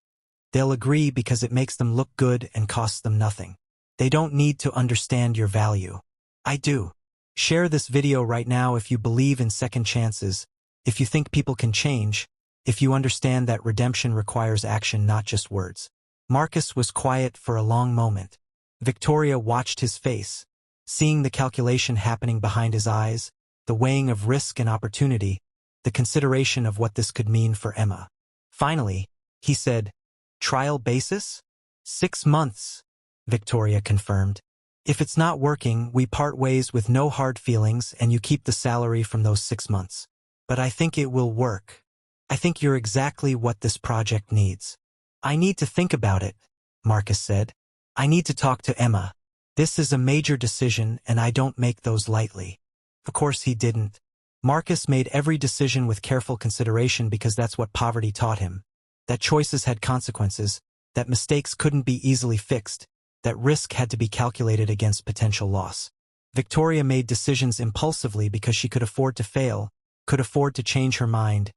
They'll agree because it makes them look good and costs them nothing. They don't need to understand your value. I do. Share this video right now if you believe in second chances, if you think people can change, if you understand that redemption requires action, not just words. Marcus was quiet for a long moment. Victoria watched his face, seeing the calculation happening behind his eyes, the weighing of risk and opportunity, the consideration of what this could mean for Emma. Finally, he said, "Trial basis? 6 months," Victoria confirmed. "If it's not working, we part ways with no hard feelings and you keep the salary from those 6 months. But I think it will work. I think you're exactly what this project needs." "I need to think about it," Marcus said. "I need to talk to Emma. This is a major decision and I don't make those lightly." Of course he didn't. Marcus made every decision with careful consideration because that's what poverty taught him. That choices had consequences, that mistakes couldn't be easily fixed, that risk had to be calculated against potential loss. Victoria made decisions impulsively because she could afford to fail, could afford to change her mind,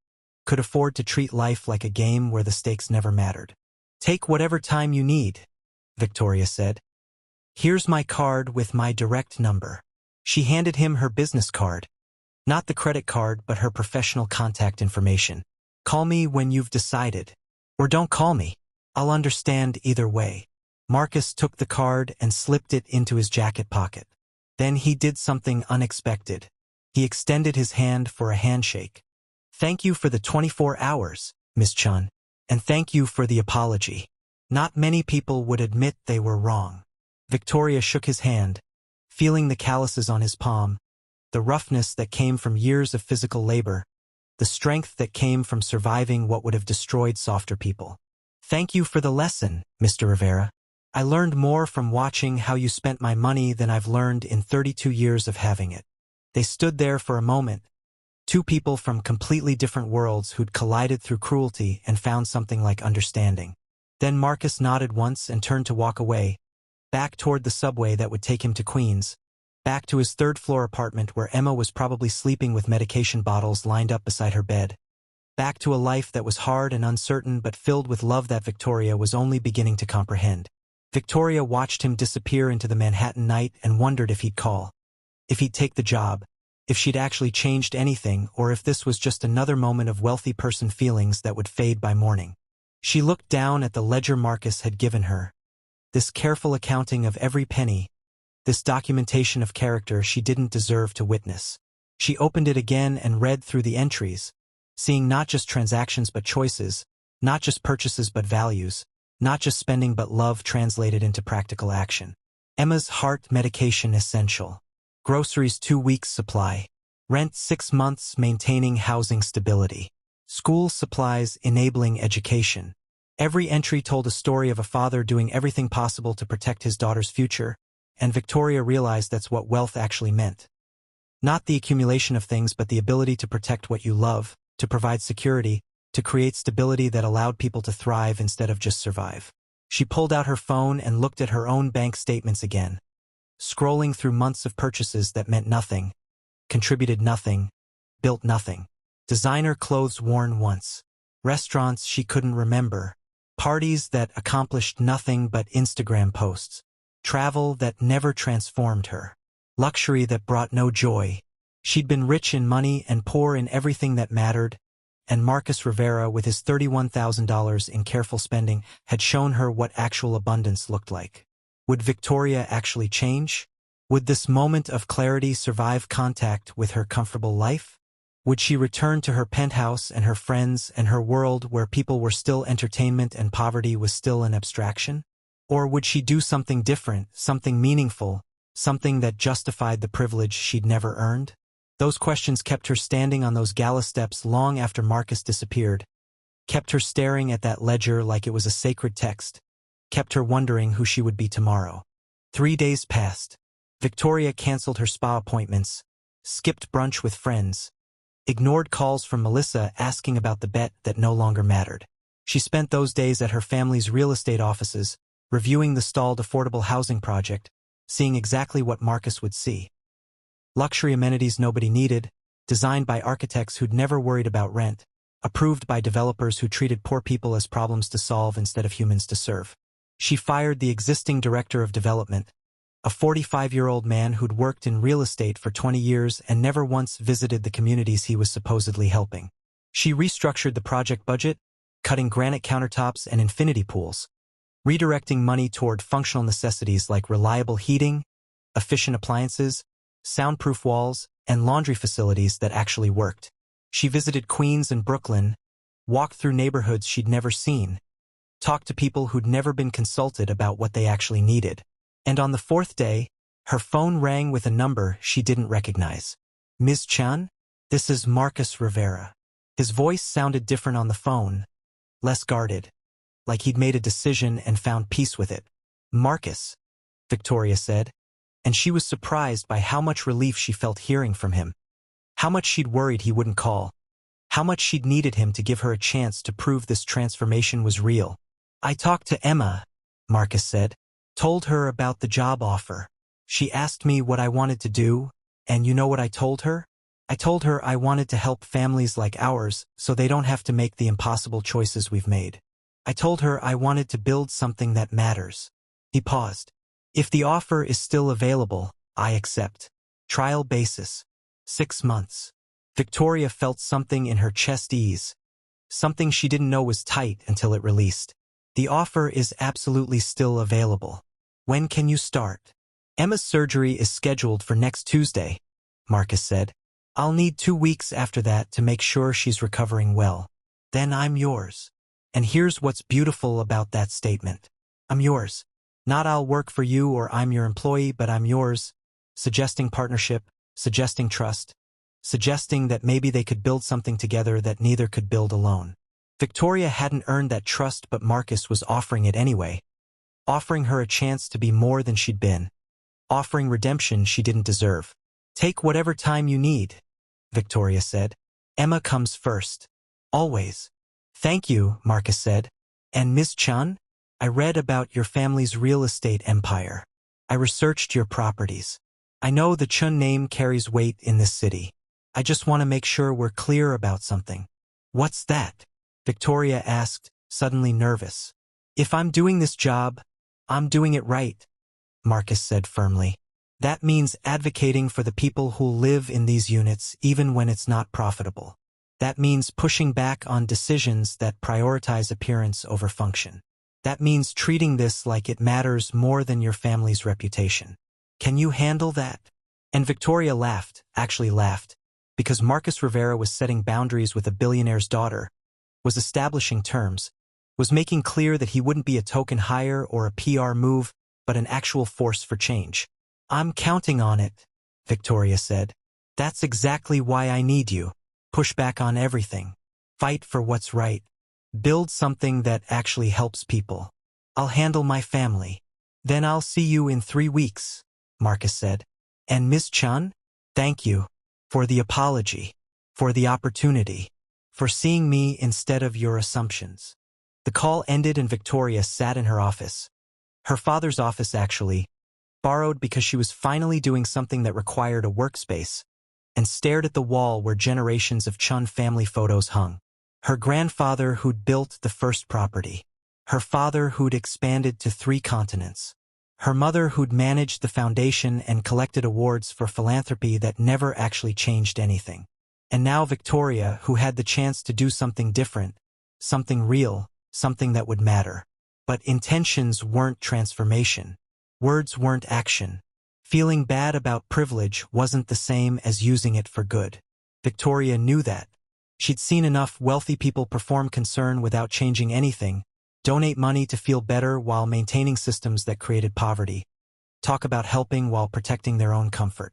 could afford to treat life like a game where the stakes never mattered. "Take whatever time you need," Victoria said. "Here's my card with my direct number." She handed him her business card. Not the credit card, but her professional contact information. "Call me when you've decided. Or don't call me. I'll understand either way." Marcus took the card and slipped it into his jacket pocket. Then he did something unexpected. He extended his hand for a handshake. "Thank you for the 24 hours, Miss Chen, and thank you for the apology. Not many people would admit they were wrong." Victoria shook his hand, feeling the calluses on his palm, the roughness that came from years of physical labor, the strength that came from surviving what would have destroyed softer people. "Thank you for the lesson, Mr. Rivera. I learned more from watching how you spent my money than I've learned in 32 years of having it." They stood there for a moment, two people from completely different worlds who'd collided through cruelty and found something like understanding. Then Marcus nodded once and turned to walk away, back toward the subway that would take him to Queens, back to his third-floor apartment where Emma was probably sleeping with medication bottles lined up beside her bed, back to a life that was hard and uncertain but filled with love that Victoria was only beginning to comprehend. Victoria watched him disappear into the Manhattan night and wondered if he'd call, if he'd take the job, if she'd actually changed anything, or if this was just another moment of wealthy person feelings that would fade by morning. She looked down at the ledger Marcus had given her. This careful accounting of every penny, this documentation of character she didn't deserve to witness. She opened it again and read through the entries, seeing not just transactions but choices, not just purchases but values, not just spending but love translated into practical action. Emma's heart medication essential. Groceries 2 weeks supply. Rent 6 months maintaining housing stability. School supplies enabling education. Every entry told a story of a father doing everything possible to protect his daughter's future, and Victoria realized that's what wealth actually meant. Not the accumulation of things but the ability to protect what you love, to provide security, to create stability that allowed people to thrive instead of just survive. She pulled out her phone and looked at her own bank statements again, scrolling through months of purchases that meant nothing, contributed nothing, built nothing. Designer clothes worn once. Restaurants she couldn't remember. Parties that accomplished nothing but Instagram posts. Travel that never transformed her. Luxury that brought no joy. She'd been rich in money and poor in everything that mattered, and Marcus Rivera, with his $31,000 in careful spending, had shown her what actual abundance looked like. Would Victoria actually change? Would this moment of clarity survive contact with her comfortable life? Would she return to her penthouse and her friends and her world where people were still entertainment and poverty was still an abstraction? Or would she do something different, something meaningful, something that justified the privilege she'd never earned? Those questions kept her standing on those gala steps long after Marcus disappeared, kept her staring at that ledger like it was a sacred text, kept her wondering who she would be tomorrow. 3 days passed. Victoria canceled her spa appointments, skipped brunch with friends, ignored calls from Melissa asking about the bet that no longer mattered. She spent those days at her family's real estate offices, reviewing the stalled affordable housing project, seeing exactly what Marcus would see. Luxury amenities nobody needed, designed by architects who'd never worried about rent, approved by developers who treated poor people as problems to solve instead of humans to serve. She fired the existing director of development, a 45-year-old man who'd worked in real estate for 20 years and never once visited the communities he was supposedly helping. She restructured the project budget, cutting granite countertops and infinity pools, redirecting money toward functional necessities like reliable heating, efficient appliances, soundproof walls, and laundry facilities that actually worked. She visited Queens and Brooklyn, walked through neighborhoods she'd never seen, talked to people who'd never been consulted about what they actually needed. And on the fourth day, her phone rang with a number she didn't recognize. "Ms. Chen? This is Marcus Rivera." His voice sounded different on the phone, less guarded, like he'd made a decision and found peace with it. "Marcus," Victoria said, and she was surprised by how much relief she felt hearing from him. How much she'd worried he wouldn't call. How much she'd needed him to give her a chance to prove this transformation was real. "I talked to Emma," Marcus said. "Told her about the job offer. She asked me what I wanted to do, and you know what I told her? I told her I wanted to help families like ours so they don't have to make the impossible choices we've made. I told her I wanted to build something that matters." He paused. "If the offer is still available, I accept. Trial basis. 6 months." Victoria felt something in her chest ease, something she didn't know was tight until it released. "The offer is absolutely still available. When can you start?" "Emma's surgery is scheduled for next Tuesday," Marcus said. "I'll need 2 weeks after that to make sure she's recovering well. Then I'm yours." And here's what's beautiful about that statement. I'm yours. Not I'll work for you or I'm your employee, but I'm yours, suggesting partnership, suggesting trust, suggesting that maybe they could build something together that neither could build alone. Victoria hadn't earned that trust, but Marcus was offering it anyway, offering her a chance to be more than she'd been, offering redemption she didn't deserve. "Take whatever time you need," Victoria said. "Emma comes first. Always." "Thank you," Marcus said. "And Ms. Chen, I read about your family's real estate empire. I researched your properties. I know the Chen name carries weight in this city. I just want to make sure we're clear about something." "What's that?" Victoria asked, suddenly nervous. "If I'm doing this job, I'm doing it right," Marcus said firmly. "That means advocating for the people who live in these units even when it's not profitable. That means pushing back on decisions that prioritize appearance over function. That means treating this like it matters more than your family's reputation. Can you handle that?" And Victoria laughed, actually laughed, because Marcus Rivera was setting boundaries with a billionaire's daughter, was establishing terms, was making clear that he wouldn't be a token hire or a PR move, but an actual force for change. "I'm counting on it," Victoria said. "That's exactly why I need you. Push back on everything. Fight for what's right. Build something that actually helps people. I'll handle my family. Then I'll see you in 3 weeks," Marcus said. "And Ms. Chen, thank you. For the apology. For the opportunity. For seeing me instead of your assumptions." The call ended and Victoria sat in her office. Her father's office, actually, borrowed because she was finally doing something that required a workspace, and stared at the wall where generations of Chen family photos hung. Her grandfather who'd built the first property. Her father who'd expanded to 3 continents. Her mother who'd managed the foundation and collected awards for philanthropy that never actually changed anything. And now Victoria, who had the chance to do something different, something real, something that would matter. But intentions weren't transformation. Words weren't action. Feeling bad about privilege wasn't the same as using it for good. Victoria knew that. She'd seen enough wealthy people perform concern without changing anything, donate money to feel better while maintaining systems that created poverty, talk about helping while protecting their own comfort.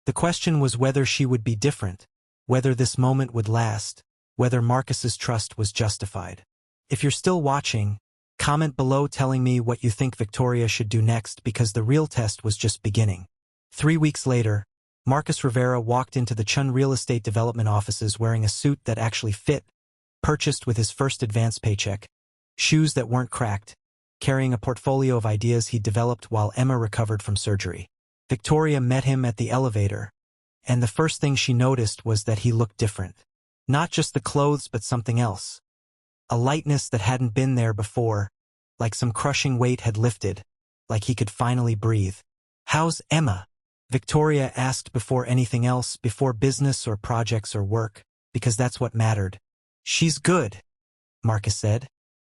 The question was whether she would be different, whether this moment would last, whether Marcus's trust was justified. If you're still watching, comment below telling me what you think Victoria should do next, because the real test was just beginning. 3 weeks later, Marcus Rivera walked into the Chen real estate development offices wearing a suit that actually fit, purchased with his first advance paycheck, shoes that weren't cracked, carrying a portfolio of ideas he'd developed while Emma recovered from surgery. Victoria met him at the elevator, and the first thing she noticed was that he looked different. Not just the clothes but something else. A lightness that hadn't been there before, like some crushing weight had lifted, like he could finally breathe. "How's Emma?" Victoria asked before anything else, before business or projects or work, because that's what mattered. "She's good," Marcus said,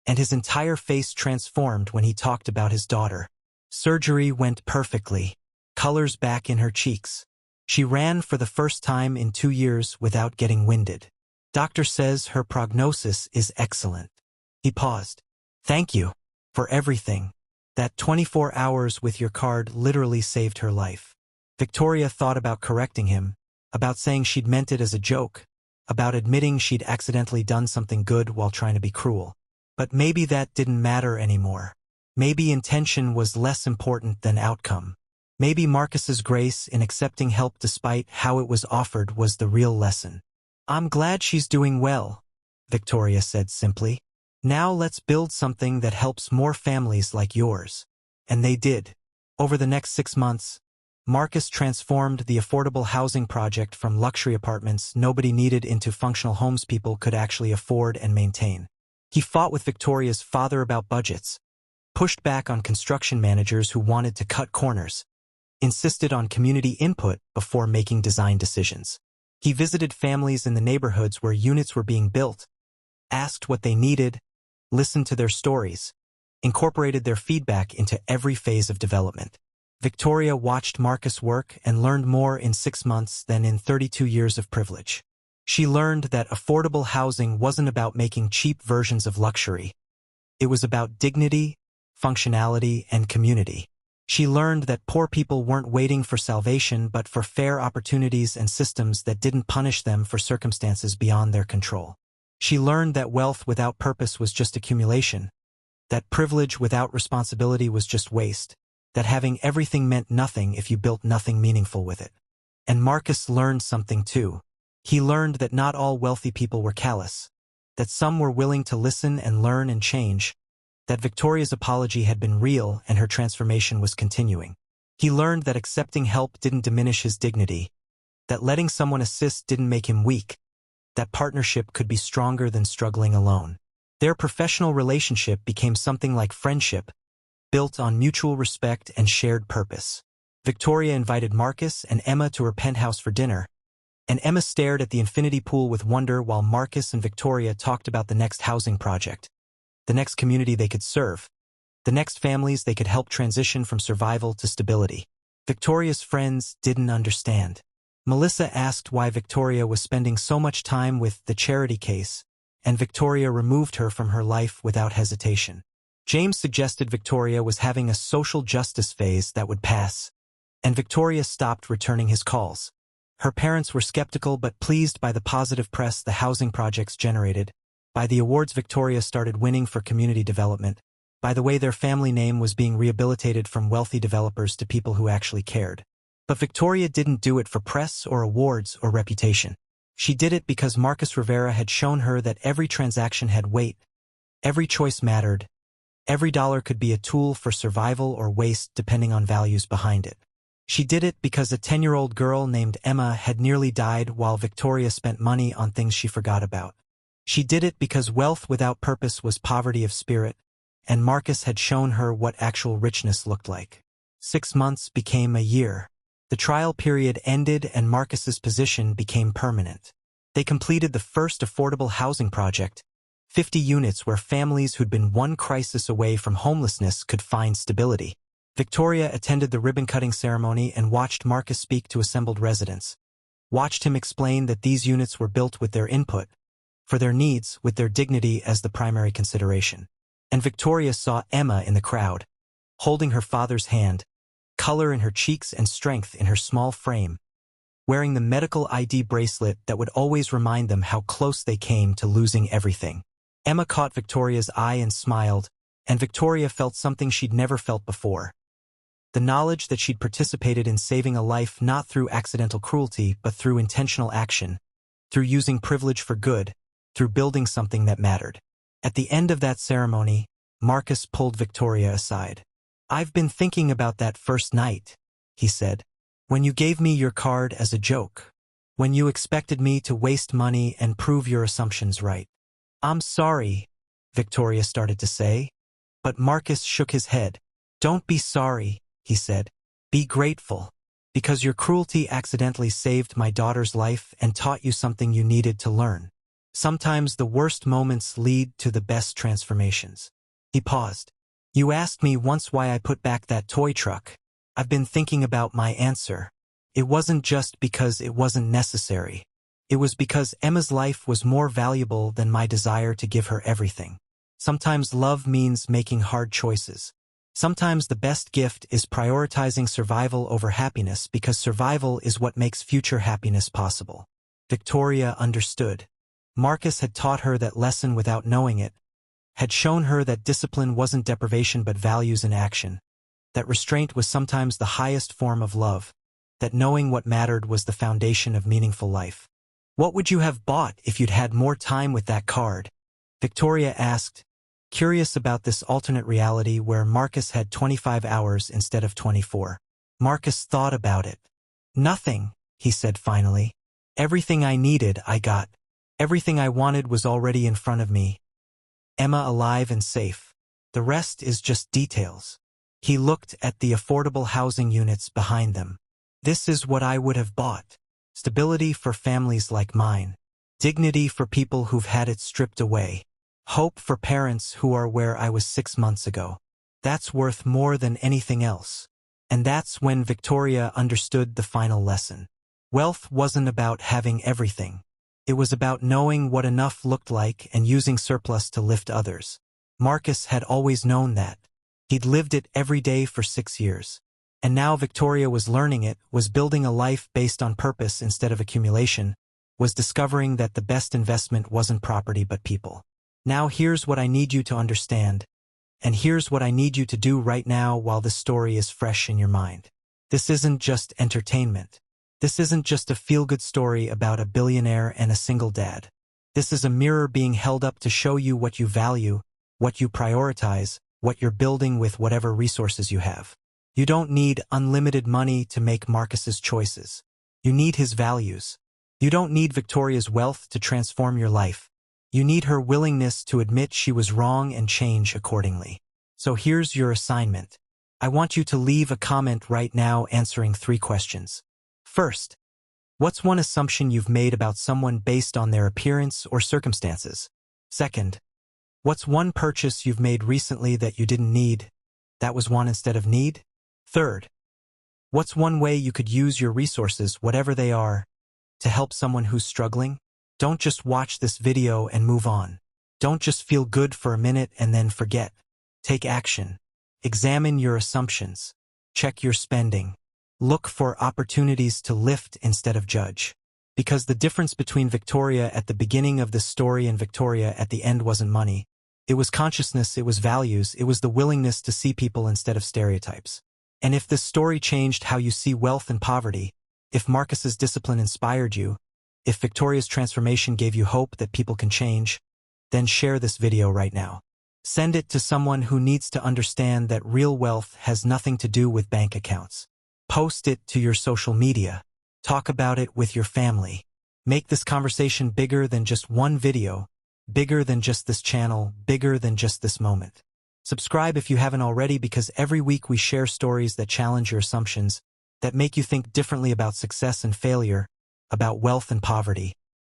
and his entire face transformed when he talked about his daughter. Surgery went perfectly, colors back in her cheeks. She ran for the first time in 2 years without getting winded. "Doctor says her prognosis is excellent." He paused. "Thank you for everything. That 24 hours with your card literally saved her life." Victoria thought about correcting him, about saying she'd meant it as a joke, about admitting she'd accidentally done something good while trying to be cruel. But maybe that didn't matter anymore. Maybe intention was less important than outcome. Maybe Marcus's grace in accepting help despite how it was offered was the real lesson. "I'm glad she's doing well," Victoria said simply. "Now let's build something that helps more families like yours." And they did. Over the next 6 months, Marcus transformed the affordable housing project from luxury apartments nobody needed into functional homes people could actually afford and maintain. He fought with Victoria's father about budgets, pushed back on construction managers who wanted to cut corners, insisted on community input before making design decisions. He visited families in the neighborhoods where units were being built, asked what they needed, listened to their stories, incorporated their feedback into every phase of development. Victoria watched Marcus work and learned more in 6 months than in 32 years of privilege. She learned that affordable housing wasn't about making cheap versions of luxury. It was about dignity, functionality, and community. She learned that poor people weren't waiting for salvation but for fair opportunities and systems that didn't punish them for circumstances beyond their control. She learned that wealth without purpose was just accumulation, that privilege without responsibility was just waste, that having everything meant nothing if you built nothing meaningful with it. And Marcus learned something too. He learned that not all wealthy people were callous, that some were willing to listen and learn and change, that Victoria's apology had been real and her transformation was continuing. He learned that accepting help didn't diminish his dignity, that letting someone assist didn't make him weak, that partnership could be stronger than struggling alone. Their professional relationship became something like friendship, built on mutual respect and shared purpose. Victoria invited Marcus and Emma to her penthouse for dinner, and Emma stared at the infinity pool with wonder while Marcus and Victoria talked about the next housing project, the next community they could serve, the next families they could help transition from survival to stability. Victoria's friends didn't understand. Melissa asked why Victoria was spending so much time with the charity case, and Victoria removed her from her life without hesitation. James suggested Victoria was having a social justice phase that would pass, and Victoria stopped returning his calls. Her parents were skeptical but pleased by the positive press the housing projects generated, by the awards Victoria started winning for community development, by the way their family name was being rehabilitated from wealthy developers to people who actually cared. But Victoria didn't do it for press or awards or reputation. She did it because Marcus Rivera had shown her that every transaction had weight, every choice mattered, every dollar could be a tool for survival or waste depending on values behind it. She did it because a 10-year-old girl named Emma had nearly died while Victoria spent money on things she forgot about. She did it because wealth without purpose was poverty of spirit, and Marcus had shown her what actual richness looked like. 6 months became a year. The trial period ended and Marcus's position became permanent. They completed the first affordable housing project, 50 units where families who'd been one crisis away from homelessness could find stability. Victoria attended the ribbon-cutting ceremony and watched Marcus speak to assembled residents. Watched him explain that these units were built with their input, for their needs, with their dignity as the primary consideration. And Victoria saw Emma in the crowd, holding her father's hand, color in her cheeks and strength in her small frame, wearing the medical ID bracelet that would always remind them how close they came to losing everything. Emma caught Victoria's eye and smiled, and Victoria felt something she'd never felt before. The knowledge that she'd participated in saving a life not through accidental cruelty but through intentional action, through using privilege for good, through building something that mattered. At the end of that ceremony, Marcus pulled Victoria aside. "I've been thinking about that first night," he said, "when you gave me your card as a joke. When you expected me to waste money and prove your assumptions right. I'm sorry, Victoria started to say. But Marcus shook his head. Don't be sorry, he said. Be grateful. Because your cruelty accidentally saved my daughter's life and taught you something you needed to learn. Sometimes the worst moments lead to the best transformations. He paused. You asked me once why I put back that toy truck. I've been thinking about my answer. It wasn't just because it wasn't necessary. It was because Emma's life was more valuable than my desire to give her everything. Sometimes love means making hard choices. Sometimes the best gift is prioritizing survival over happiness because survival is what makes future happiness possible. Victoria understood. Marcus had taught her that lesson without knowing it, had shown her that discipline wasn't deprivation but values in action, that restraint was sometimes the highest form of love, that knowing what mattered was the foundation of meaningful life. What would you have bought if you'd had more time with that card? Victoria asked, curious about this alternate reality where Marcus had 25 hours instead of 24. Marcus thought about it. Nothing, he said finally. Everything I needed, I got. Everything I wanted was already in front of me. Emma alive and safe. The rest is just details. He looked at the affordable housing units behind them. This is what I would have bought. Stability for families like mine. Dignity for people who've had it stripped away. Hope for parents who are where I was 6 months ago. That's worth more than anything else. And that's when Victoria understood the final lesson. Wealth wasn't about having everything. It was about knowing what enough looked like and using surplus to lift others. Marcus had always known that. He'd lived it every day for 6 years. And now Victoria was learning it, was building a life based on purpose instead of accumulation, was discovering that the best investment wasn't property but people. Now here's what I need you to understand. And here's what I need you to do right now while this story is fresh in your mind. This isn't just entertainment. This isn't just a feel-good story about a billionaire and a single dad. This is a mirror being held up to show you what you value, what you prioritize, what you're building with whatever resources you have. You don't need unlimited money to make Marcus's choices. You need his values. You don't need Victoria's wealth to transform your life. You need her willingness to admit she was wrong and change accordingly. So here's your assignment. I want you to leave a comment right now answering 3 questions. First, what's one assumption you've made about someone based on their appearance or circumstances? Second, what's one purchase you've made recently that you didn't need, that was want instead of need? Third, what's one way you could use your resources, whatever they are, to help someone who's struggling? Don't just watch this video and move on. Don't just feel good for a minute and then forget. Take action. Examine your assumptions. Check your spending. Look for opportunities to lift instead of judge. Because the difference between Victoria at the beginning of this story and Victoria at the end wasn't money. It was consciousness, it was values, it was the willingness to see people instead of stereotypes. And if this story changed how you see wealth and poverty, if Marcus's discipline inspired you, if Victoria's transformation gave you hope that people can change, then share this video right now. Send it to someone who needs to understand that real wealth has nothing to do with bank accounts. Post it to your social media. Talk about it with your family. Make this conversation bigger than just one video, bigger than just this channel, bigger than just this moment. Subscribe if you haven't already, because every week we share stories that challenge your assumptions, that make you think differently about success and failure, about wealth and poverty,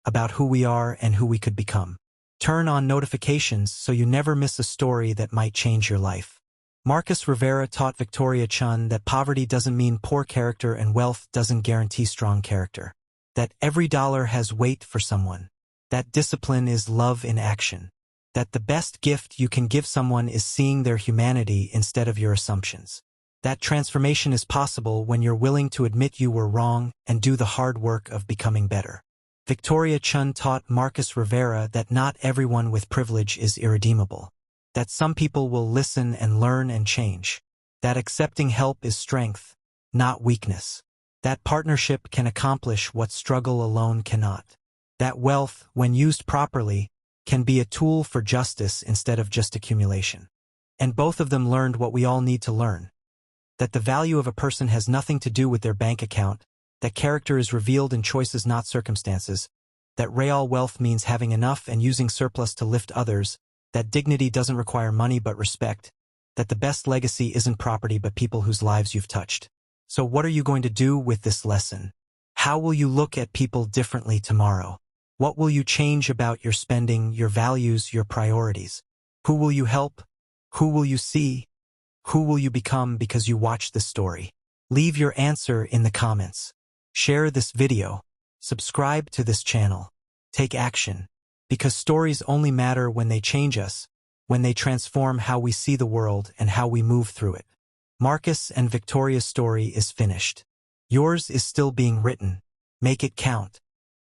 about who we are and who we could become. Turn on notifications so you never miss a story that might change your life. Marcus Rivera taught Victoria Chen that poverty doesn't mean poor character and wealth doesn't guarantee strong character. That every dollar has weight for someone. That discipline is love in action. That the best gift you can give someone is seeing their humanity instead of your assumptions. That transformation is possible when you're willing to admit you were wrong and do the hard work of becoming better. Victoria Chen taught Marcus Rivera that not everyone with privilege is irredeemable. That some people will listen and learn and change. That accepting help is strength, not weakness. That partnership can accomplish what struggle alone cannot. That wealth, when used properly, can be a tool for justice instead of just accumulation. And both of them learned what we all need to learn. That the value of a person has nothing to do with their bank account, that character is revealed in choices not circumstances, that real wealth means having enough and using surplus to lift others, that dignity doesn't require money but respect, that the best legacy isn't property but people whose lives you've touched. So what are you going to do with this lesson? How will you look at people differently tomorrow? What will you change about your spending, your values, your priorities? Who will you help? Who will you see? Who will you become because you watch this story? Leave your answer in the comments. Share this video. Subscribe to this channel. Take action. Because stories only matter when they change us, when they transform how we see the world and how we move through it. Marcus and Victoria's story is finished. Yours is still being written. Make it count.